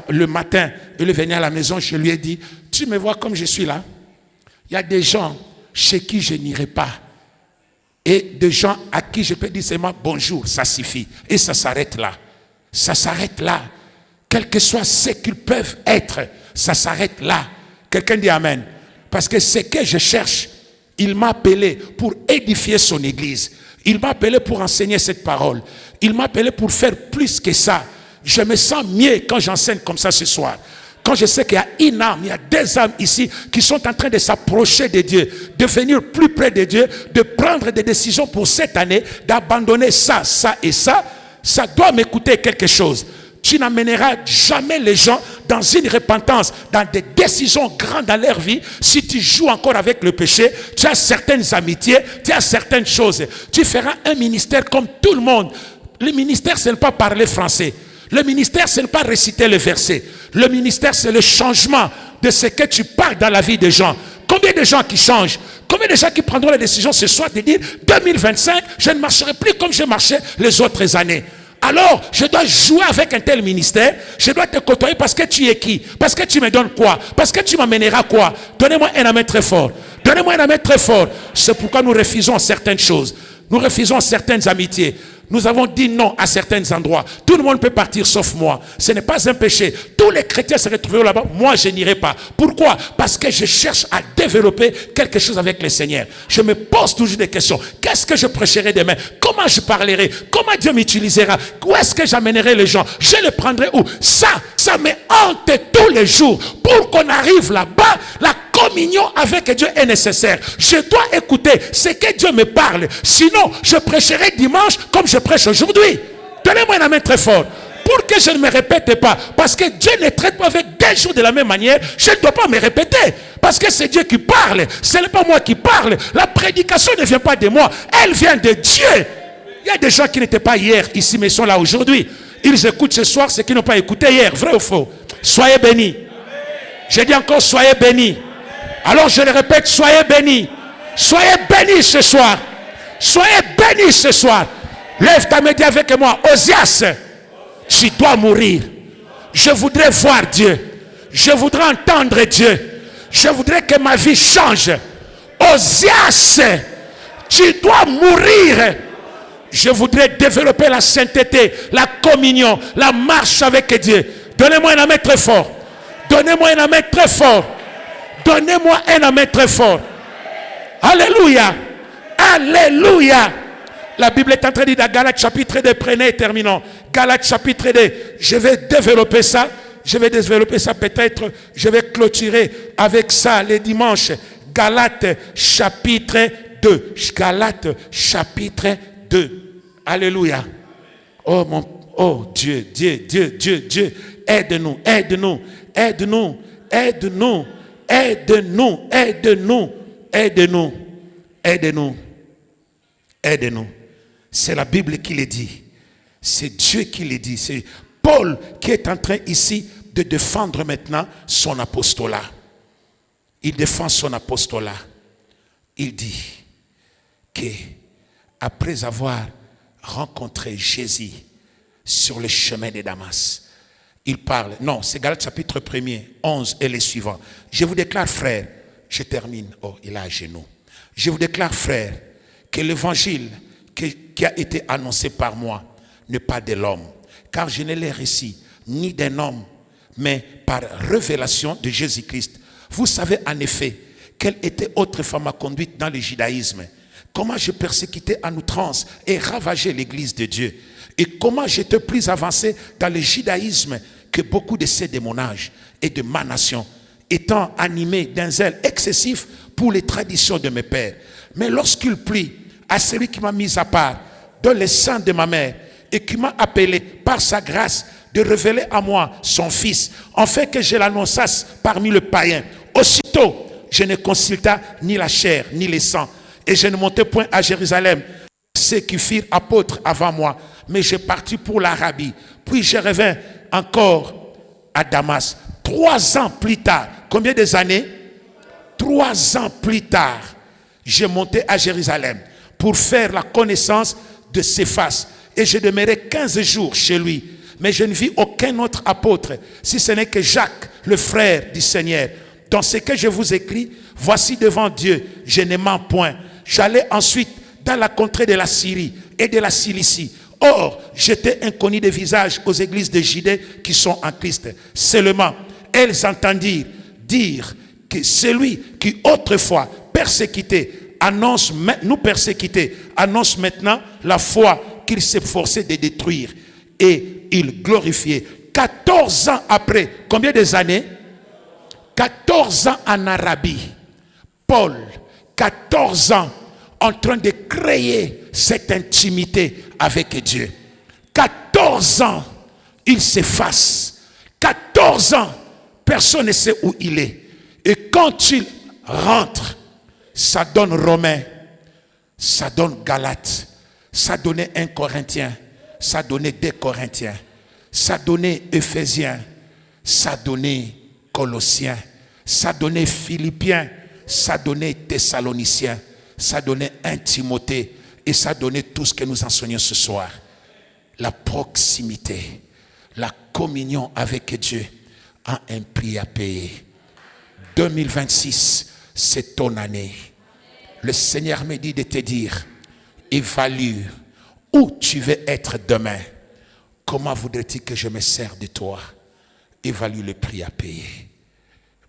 B: le matin, elle est venue à la maison, je lui ai dit, tu me vois comme je suis là? Il y a des gens chez qui je n'irai pas. Et des gens à qui je peux dire seulement bonjour, ça suffit. Et ça s'arrête là. Ça s'arrête là. Quel que soit ce qu'ils peuvent être, ça s'arrête là. Quelqu'un dit Amen. Parce que ce que je cherche, il m'a appelé pour édifier son église. Il m'a appelé pour enseigner cette parole. Il m'a appelé pour faire plus que ça. Je me sens mieux quand j'enseigne comme ça ce soir. Quand je sais qu'il y a une âme, il y a des âmes ici qui sont en train de s'approcher de Dieu, de venir plus près de Dieu, de prendre des décisions pour cette année, d'abandonner ça, ça et ça, ça doit m'écouter quelque chose. Tu n'amèneras jamais les gens dans une repentance, dans des décisions grandes dans leur vie. Si tu joues encore avec le péché, tu as certaines amitiés, tu as certaines choses. Tu feras un ministère comme tout le monde. Le ministère, ce n'est pas parler français. Le ministère, ce n'est pas réciter les versets. Le ministère, c'est le changement de ce que tu parles dans la vie des gens. Combien de gens qui changent? Combien de gens qui prendront la décision ce soir de dire 2025, je ne marcherai plus comme je marchais les autres années. Alors, je dois jouer avec un tel ministère. Je dois te côtoyer parce que tu es qui? Parce que tu me donnes quoi? Parce que tu m'amèneras quoi? Donnez-moi un amen très fort. Donnez-moi un amen très fort. C'est pourquoi nous refusons certaines choses. Nous refusons certaines amitiés. Nous avons dit non à certains endroits. Tout le monde peut partir sauf moi. Ce n'est pas un péché. Tous les chrétiens se retrouvent là-bas. Moi, je n'irai pas. Pourquoi? Parce que je cherche à développer quelque chose avec le Seigneur. Je me pose toujours des questions. Qu'est-ce que je prêcherai demain? Comment je parlerai? Comment Dieu m'utilisera? Où est-ce que j'amènerai les gens? Je les prendrai où? Ça me hante tous les jours. Pour qu'on arrive là-bas, la communion avec Dieu est nécessaire. Je dois écouter ce que Dieu me parle. Sinon, je prêcherai dimanche comme je prêche aujourd'hui. Donnez-moi un amen très fort. Pour que je ne me répète pas. Parce que Dieu ne traite pas avec des jours de la même manière. Je ne dois pas me répéter. Parce que c'est Dieu qui parle. Ce n'est pas moi qui parle. La prédication ne vient pas de moi. Elle vient de Dieu. Il y a des gens qui n'étaient pas hier ici, mais sont là aujourd'hui. Ils écoutent ce soir ce qu'ils n'ont pas écouté hier. Vrai ou faux? Soyez bénis. Je dis encore, soyez bénis. Alors je le répète, soyez bénis. Soyez bénis ce soir. Soyez bénis ce soir. Lève ta main avec moi. Osias, tu dois mourir. Je voudrais voir Dieu. Je voudrais entendre Dieu. Je voudrais que ma vie change. Osias, tu dois mourir. Je voudrais développer la sainteté, la communion, la marche avec Dieu. Donnez-moi un amen très fort. Donnez-moi un amen très fort. Donnez-moi un amen très fort. Alléluia. Alléluia. La Bible est en train de dire dans Galates chapitre 2, prenez et terminons. Galates chapitre 2, je vais développer ça. Je vais développer ça peut-être. Je vais clôturer avec ça les dimanches. Galates chapitre 2. Galates chapitre 2. Alléluia. Oh Dieu, Dieu, Dieu, Dieu, Dieu. Aide-nous, aide-nous, aide-nous, aide-nous, aide-nous, aide-nous, aide-nous, aide-nous, aide-nous. C'est la Bible qui le dit. C'est Dieu qui le dit. C'est Paul qui est en train ici de défendre maintenant son apostolat. Il défend son apostolat. Il dit que après avoir rencontré Jésus sur le chemin de Damas, il parle, non, c'est Galates chapitre 1er, 11 et les suivants. Je vous déclare, frère, je termine, oh, il est à genoux. Je vous déclare, frère, que l'évangile qui a été annoncé par moi n'est pas de l'homme, car je ne l'ai reçu ni d'un homme, mais par révélation de Jésus-Christ. Vous savez en effet quelle était autrefois ma conduite dans le judaïsme, comment je persécutais en outrance et ravageais l'église de Dieu, et comment j'étais plus avancé dans le judaïsme que beaucoup de ceux de mon âge et de ma nation, étant animé d'un zèle excessif pour les traditions de mes pères. Mais lorsqu'il plut à celui qui m'a mis à part dans le sein de ma mère et qui m'a appelé par sa grâce de révéler à moi son fils, en fait que je l'annonçasse parmi les païens, aussitôt je ne consulta ni la chair ni le sang, et je ne montai point à Jérusalem ceux qui firent apôtres avant moi, mais je partis pour l'Arabie, puis je revins encore à Damas. 3 ans plus tard, combien des années? 3 ans plus tard, je montais à Jérusalem pour faire la connaissance de Céphas, et je demeurai 15 jours chez lui, mais je ne vis aucun autre apôtre, si ce n'est que Jacques, le frère du Seigneur. Dans ce que je vous écris, voici devant Dieu, je ne mens point. J'allais ensuite dans la contrée de la Syrie et de la Cilicie. Or, j'étais inconnu de visage aux églises de Judée qui sont en Christ. Seulement, elles entendirent dire que celui qui autrefois persécutait, nous persécutait, annonce maintenant la foi qu'il s'efforçait de détruire. Et il glorifiait. 14 ans après, combien des années? 14 ans en Arabie. Paul, 14 ans en train de créer cette intimité avec Dieu. 14 ans, il s'efface. 14 ans, personne ne sait où il est. Et quand il rentre, ça donne Romains, ça donne Galates, ça donnait 1 Corinthien, ça donnait 2 Corinthiens, ça donnait Éphésiens, ça donnait Colossiens, ça donnait Philippiens, ça donnait Thessaloniciens, ça donnait 1 Timothée, et ça donnait tout ce que nous enseignons ce soir. La proximité, la communion avec Dieu a un prix à payer. 2026, c'est ton année. Le Seigneur me dit de te dire, évalue où tu veux être demain. Comment voudrais-tu que je me sers de toi? Évalue le prix à payer.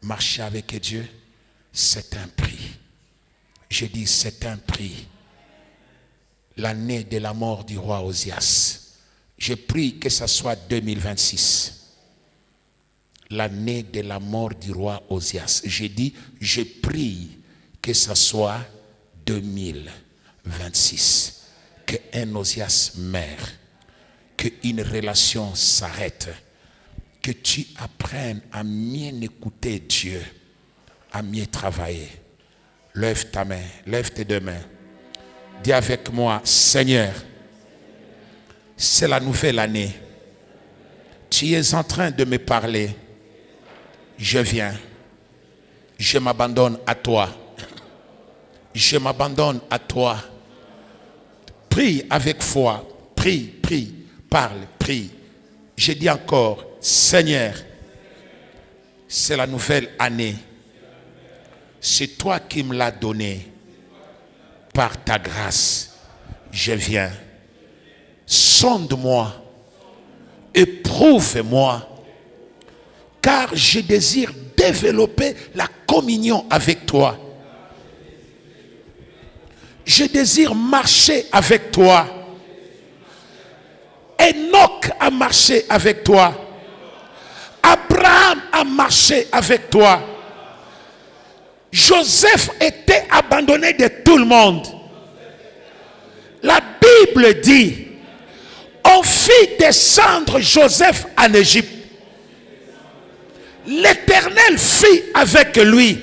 B: Marcher avec Dieu, c'est un prix. Je dis, c'est un prix. L'année de la mort du roi Osias. Je prie que ce soit 2026. L'année de la mort du roi Osias. Je dis, je prie que ce soit 2026. Qu'un Osias meure. Qu'une relation s'arrête. Que tu apprennes à mieux écouter Dieu. À mieux travailler. Lève ta main, lève tes 2 mains. Dis avec moi, Seigneur, c'est la nouvelle année. Tu es en train de me parler. Je viens. Je m'abandonne à toi. Je m'abandonne à toi. Prie avec foi. Prie, prie, parle, prie. Je dis encore, Seigneur, c'est la nouvelle année. C'est toi qui me l'as donné. Par ta grâce, je viens. Sonde-moi. Éprouve-moi. Car je désire développer la communion avec toi. Je désire marcher avec toi. Enoch a marché avec toi. Abraham a marché avec toi. Joseph était abandonné de tout le monde. La Bible dit, on fit descendre Joseph en Égypte. L'Éternel fit avec lui.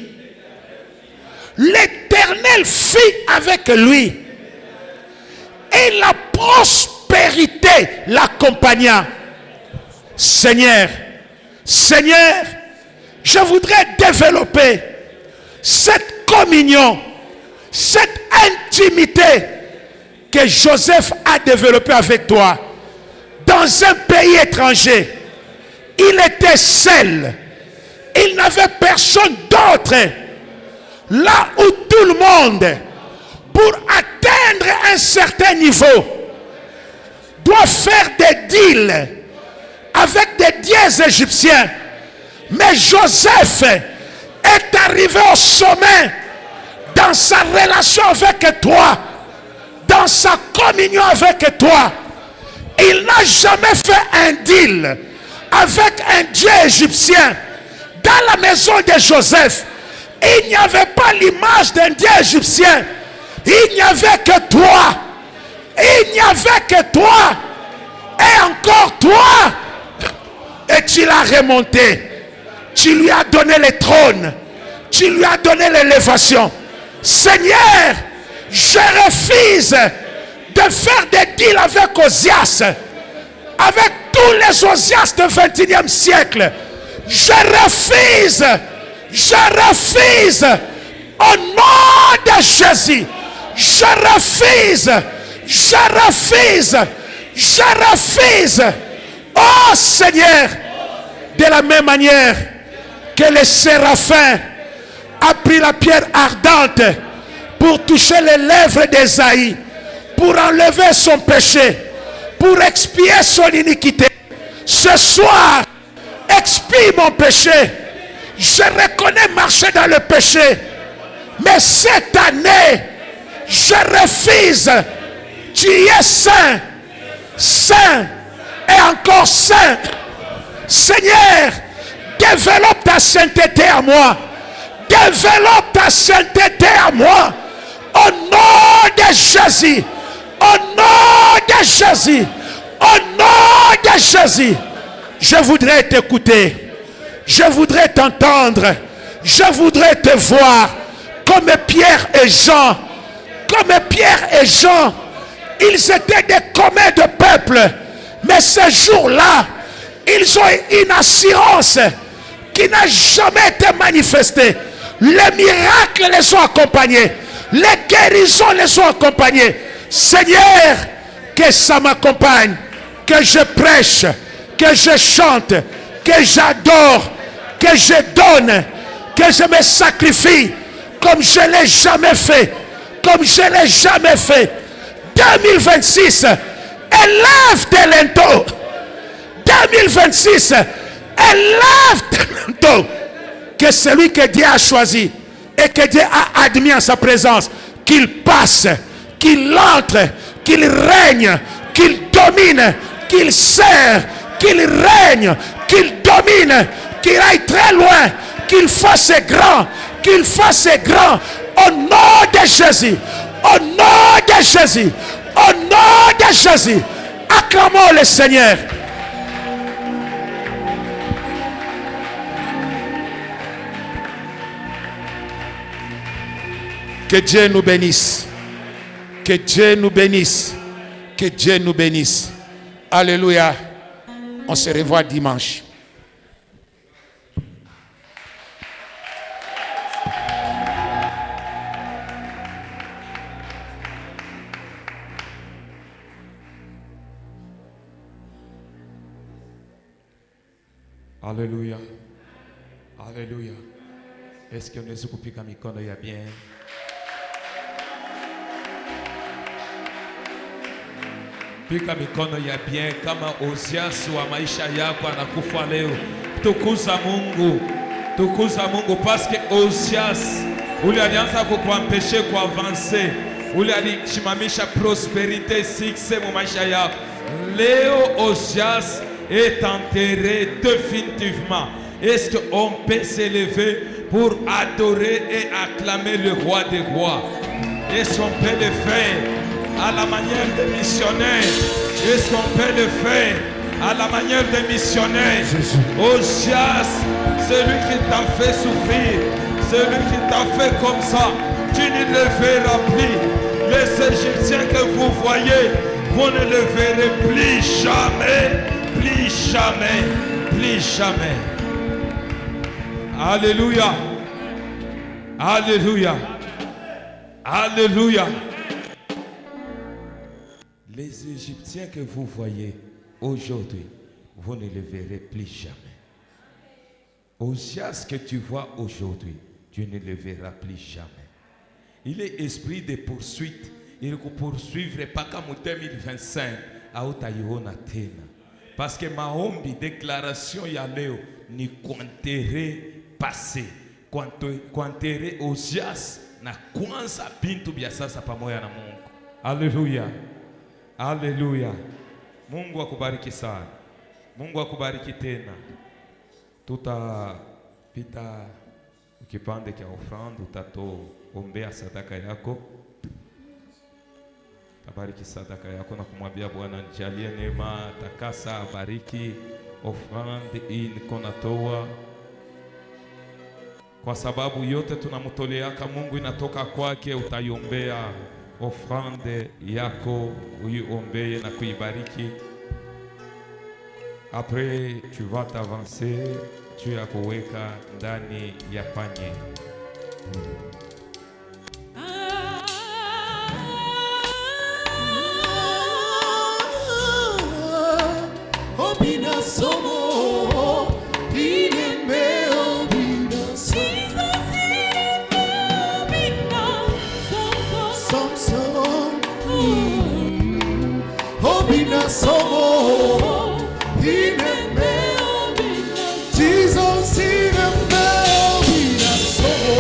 B: L'Éternel fit avec lui. Et la prospérité l'accompagna. Seigneur, Seigneur, je voudrais développer cette communion, cette intimité que Joseph a développée avec toi dans un pays étranger. Il était seul. Il n'avait personne d'autre. Là où tout le monde, pour atteindre un certain niveau, doit faire des deals avec des dieux égyptiens. Mais Joseph est arrivé au sommet dans sa relation avec toi, dans sa communion avec toi. Il n'a jamais fait un deal avec un dieu égyptien. Dans la maison de Joseph, il n'y avait pas l'image d'un dieu égyptien. Il n'y avait que toi. Il n'y avait que toi. Et encore toi. Et tu l'as remonté. Tu lui as donné le trône. Tu lui as donné l'élévation. Seigneur, je refuse de faire des deals avec Osias. Avec tous les Osias du 21e siècle. Je refuse. Je refuse. Au nom de Jésus. Je refuse. Je refuse. Je refuse. Oh Seigneur. De la même manière que le séraphin a pris la pierre ardente pour toucher les lèvres d'Ésaïe, pour enlever son péché, pour expier son iniquité. Ce soir, expie mon péché. Je reconnais marcher dans le péché. Mais cette année, je refuse. Tu es saint, saint et encore saint. Seigneur, développe ta sainteté à moi. Développe ta sainteté à moi. Au nom de Jésus. Au nom de Jésus. Au nom de Jésus. Je voudrais t'écouter. Je voudrais t'entendre. Je voudrais te voir comme Pierre et Jean. Comme Pierre et Jean. Ils étaient des communs de peuple. Mais ce jour-là, ils ont une assurance qui n'a jamais été manifestée. Les miracles les ont accompagnés. Les guérisons les ont accompagnés. Seigneur, que ça m'accompagne. Que je prêche. Que je chante. Que j'adore. Que je donne. Que je me sacrifie. Comme je ne l'ai jamais fait. Comme je ne l'ai jamais fait. 2026. Élève tes lenteaux. 2026. Élève tes lenteaux. Que celui que Dieu a choisi et que Dieu a admis en sa présence, qu'il passe, qu'il entre, qu'il règne, qu'il domine, qu'il sert, qu'il règne, qu'il domine, qu'il aille très loin, qu'il fasse grand, qu'il fasse grand. Au nom de Jésus, au nom de Jésus, au nom de Jésus, acclamons le Seigneur. Que Dieu nous bénisse. Que Dieu nous bénisse. Que Dieu nous bénisse. Alléluia. On se revoit dimanche.
A: Alléluia. Alléluia. Est-ce que nous sommes kupika mikono ya bien? Pika mikono ya bien kama Osias wa maisha yako anakufa leo. Tukuza Mungu. Tukuza Mungu parce que Osias ule alianza kukuampeshe kuavancer. Ule alishimamisha prosperité, succès mu maisha yako. Leo Osias est enterré définitivement. Est-ce qu'on peut s'élever pour adorer et acclamer le roi des rois? Est-ce qu'on peut le faire à la manière des missionnaires? Est-ce qu'on peut le faire à la manière des missionnaires? Osias, celui qui t'a fait souffrir, celui qui t'a fait comme ça, tu ne le verras plus. Les Égyptiens que vous voyez, vous ne le verrez plus jamais, plus jamais, plus jamais. Alléluia. Alléluia. Alléluia. Les Égyptiens que vous voyez aujourd'hui, vous ne les verrez plus jamais. Osias que tu vois aujourd'hui, tu ne le verras plus jamais. Il est esprit de poursuite. Il ne poursuivra pas comme 2025 à Otaïona Tena. Parce que Mahombi, déclaration Yameo, ni compterait passé. kuendeleza na kwanza bintu vya sasa pamoja na Mungu. Haleluya, haleluya. Mungu akubariki sana, Mungu akubariki tena. Tutapita kipande cha ofrande, utatoombea sadaka yako. Tabariki sadaka yako na kumwambia Bwana, nijalie neema, takasa, bariki ofrande hii niko natoa, kwa sababu yote tunamtoleaka Mungu inatoka kwake. Utaiombea ofrande yako, uiombee na kuibariki. Après tu vas t'avancer, tu ya kuweka ndani ya panye.
C: Obina somo, ineme obina somo, obina somo, ineme obina, Jesus ineme obina somo,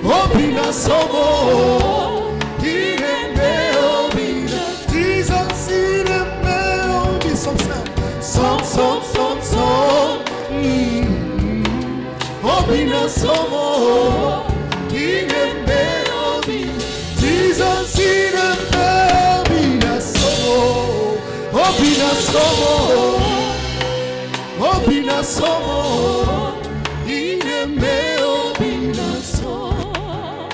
C: obina somo. Obina somo, ineme obina, Jesus ineme obina somo, obina somo, obina somo, ineme obina somo.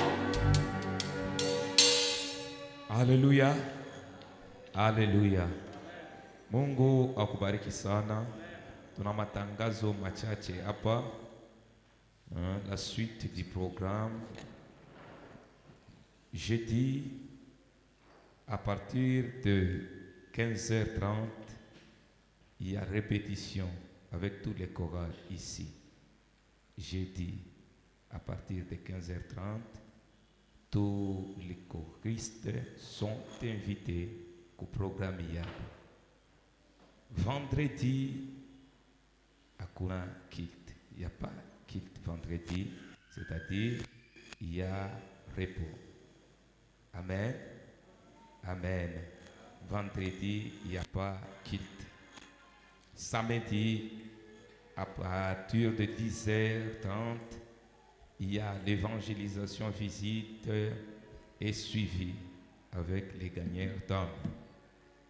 A: Haleluya, haleluya. Mungu akubariki sana. Tuna matangazo machache hapa. La suite du programme. Jeudi, à partir de 15h30, il y a répétition avec tous les chorales ici. Jeudi, à partir de 15h30, tous les choristes sont invités au programme hier. Vendredi, à Kuna Kilt. Il n'y a pas Kilt vendredi, c'est-à-dire il y a repos. Amen. Amen. Vendredi, il n'y a pas Kilt. Samedi, à partir de 10h30, il y a l'évangélisation visite et suivi avec les gagnants d'âmes.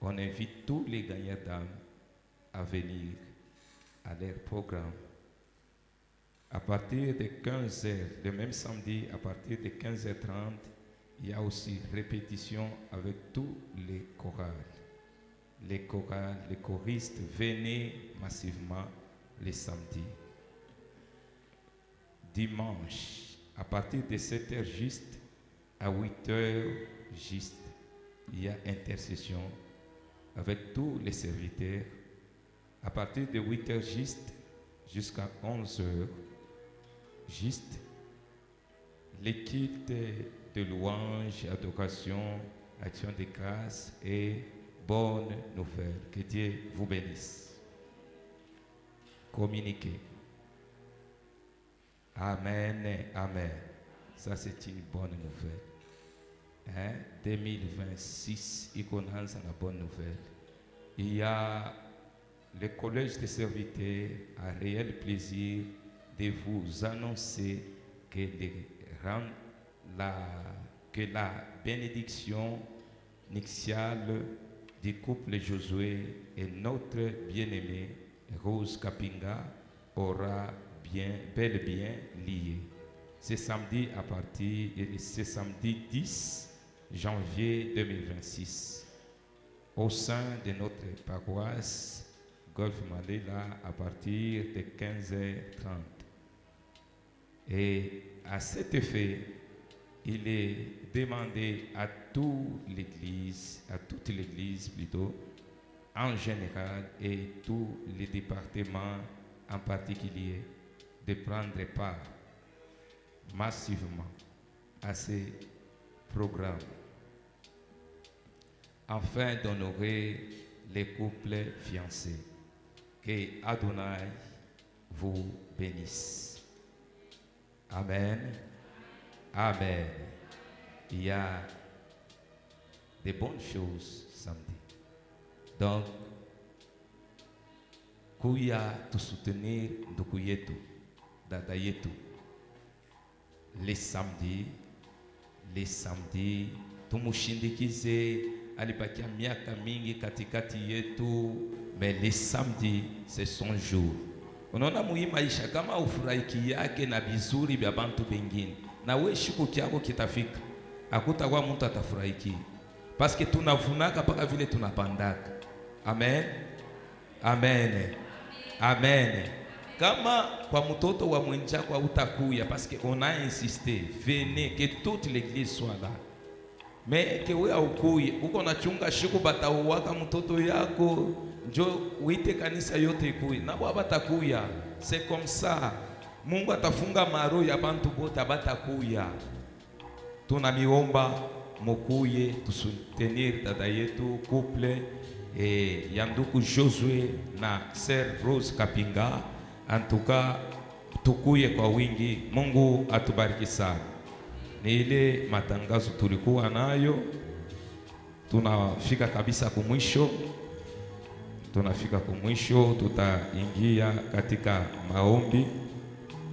A: On invite tous les gagnants d'âmes à venir à leur programme. À partir de 15h, le même samedi, à partir de 15h30, il y a aussi répétition avec tous les chorales. Les chorales, les choristes, venez massivement les samedis. Dimanche, à partir de 7h juste, à 8h juste, il y a intercession avec tous les serviteurs. À partir de 8h juste jusqu'à 11h juste, l'équipe de louange, adoration, action de grâce et bonne nouvelle. Que Dieu vous bénisse. Communiquez. Amen, amen. Ça c'est une bonne nouvelle. 2026, il commence la bonne nouvelle. Il y a le collège des serviteurs a réel plaisir de vous annoncer que la bénédiction nuptiale du couple Josué et notre bien-aimée Rose Kapinga aura bel et bien lié. C'est samedi c'est samedi 10 janvier 2026 au sein de notre paroisse Golf Malela à partir de 15h30. Et à cet effet, il est demandé à toute l'église plutôt, en général, et tous les départements en particulier, de prendre part massivement à ces programmes afin d'honorer les couples fiancés. Que Adonai
D: vous bénisse. Amen. Amen. Il y a des bonnes choses samedi. Donc, kuya tu soutenir ndugu yetu, dada yetu. Les samedi tumushindikize, alibakia miaka mingi katikati yetu, mais les samedi c'est son jour. Unaona muhimu maisha kama ufurahiki yake na vizuri vya bantu bengine, na we siku kyako kitafika, hakutakuwa mtu atafurahiki, paske tunavunaka paka vile tunapandaka. Amen, amen, amen. Kama kwa mtoto wa mwenjako utakuya, paske on a insisté, venez que toute l'église soit là. Mais que wewe ukuye, uko nachunga shiku batauwaka mtoto yako, njo uite kanisa yote ikuye. Nabo abatakuya. C'est comme ça. Mungu atafunga maro ya bantu bote abatakuya. Tunamiomba mukuye tusoutenir dada yetu couple ya ndugu Josué na Sœur Rose Kapinga. En tout cas, tukuye kwa wingi. Mungu atubariki sana. Ni ile matangazo tulikuwa nayo. Tunafika kabisa kumwisho. Tutaingia katika maombi.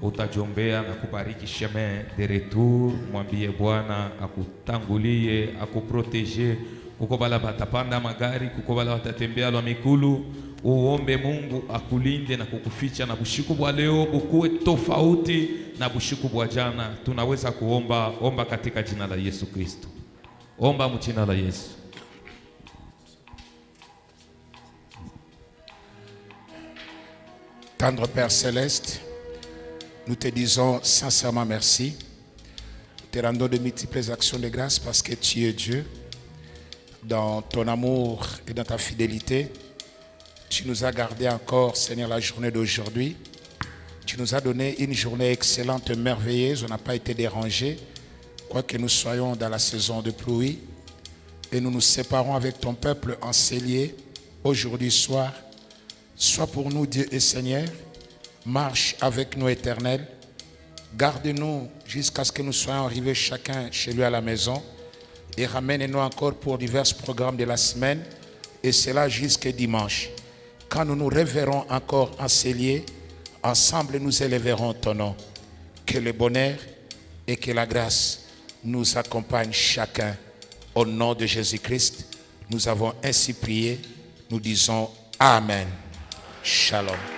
D: Utajombea na kubariki chemin de retour. Mwambie Bwana akutangulie, akuprotege. Kuko bala batapanda magari, kuko bala batatembea lwa mikulu. Uombe Mungu akulinde na kukuficha, na bushiku bwa leo bukuwe tofauti na bushiku bwa jana. Tunaweza kuomba, omba katika jina la Yesu Kristo. Omba mjina la Yesu.
B: Tendre Père Céleste, nous te disons sincèrement merci. Nous te rendons de multiples actions de grâce parce que tu es Dieu. Dans ton amour et dans ta fidélité, tu nous as gardé encore, Seigneur, la journée d'aujourd'hui. Tu nous as donné une journée excellente, merveilleuse. On n'a pas été dérangés, quoique nous soyons dans la saison de pluie. Et nous nous séparons avec ton peuple en cellier aujourd'hui soir. Sois pour nous, Dieu et Seigneur. Marche avec nous, Éternel. Garde-nous jusqu'à ce que nous soyons arrivés chacun chez lui à la maison. Et ramène-nous encore pour divers programmes de la semaine. Et cela jusqu'à dimanche. Quand nous nous reverrons encore en cellier, ensemble nous élèverons ton nom. Que le bonheur et que la grâce nous accompagnent chacun. Au nom de Jésus-Christ, nous avons ainsi prié. Nous disons Amen. Shalom.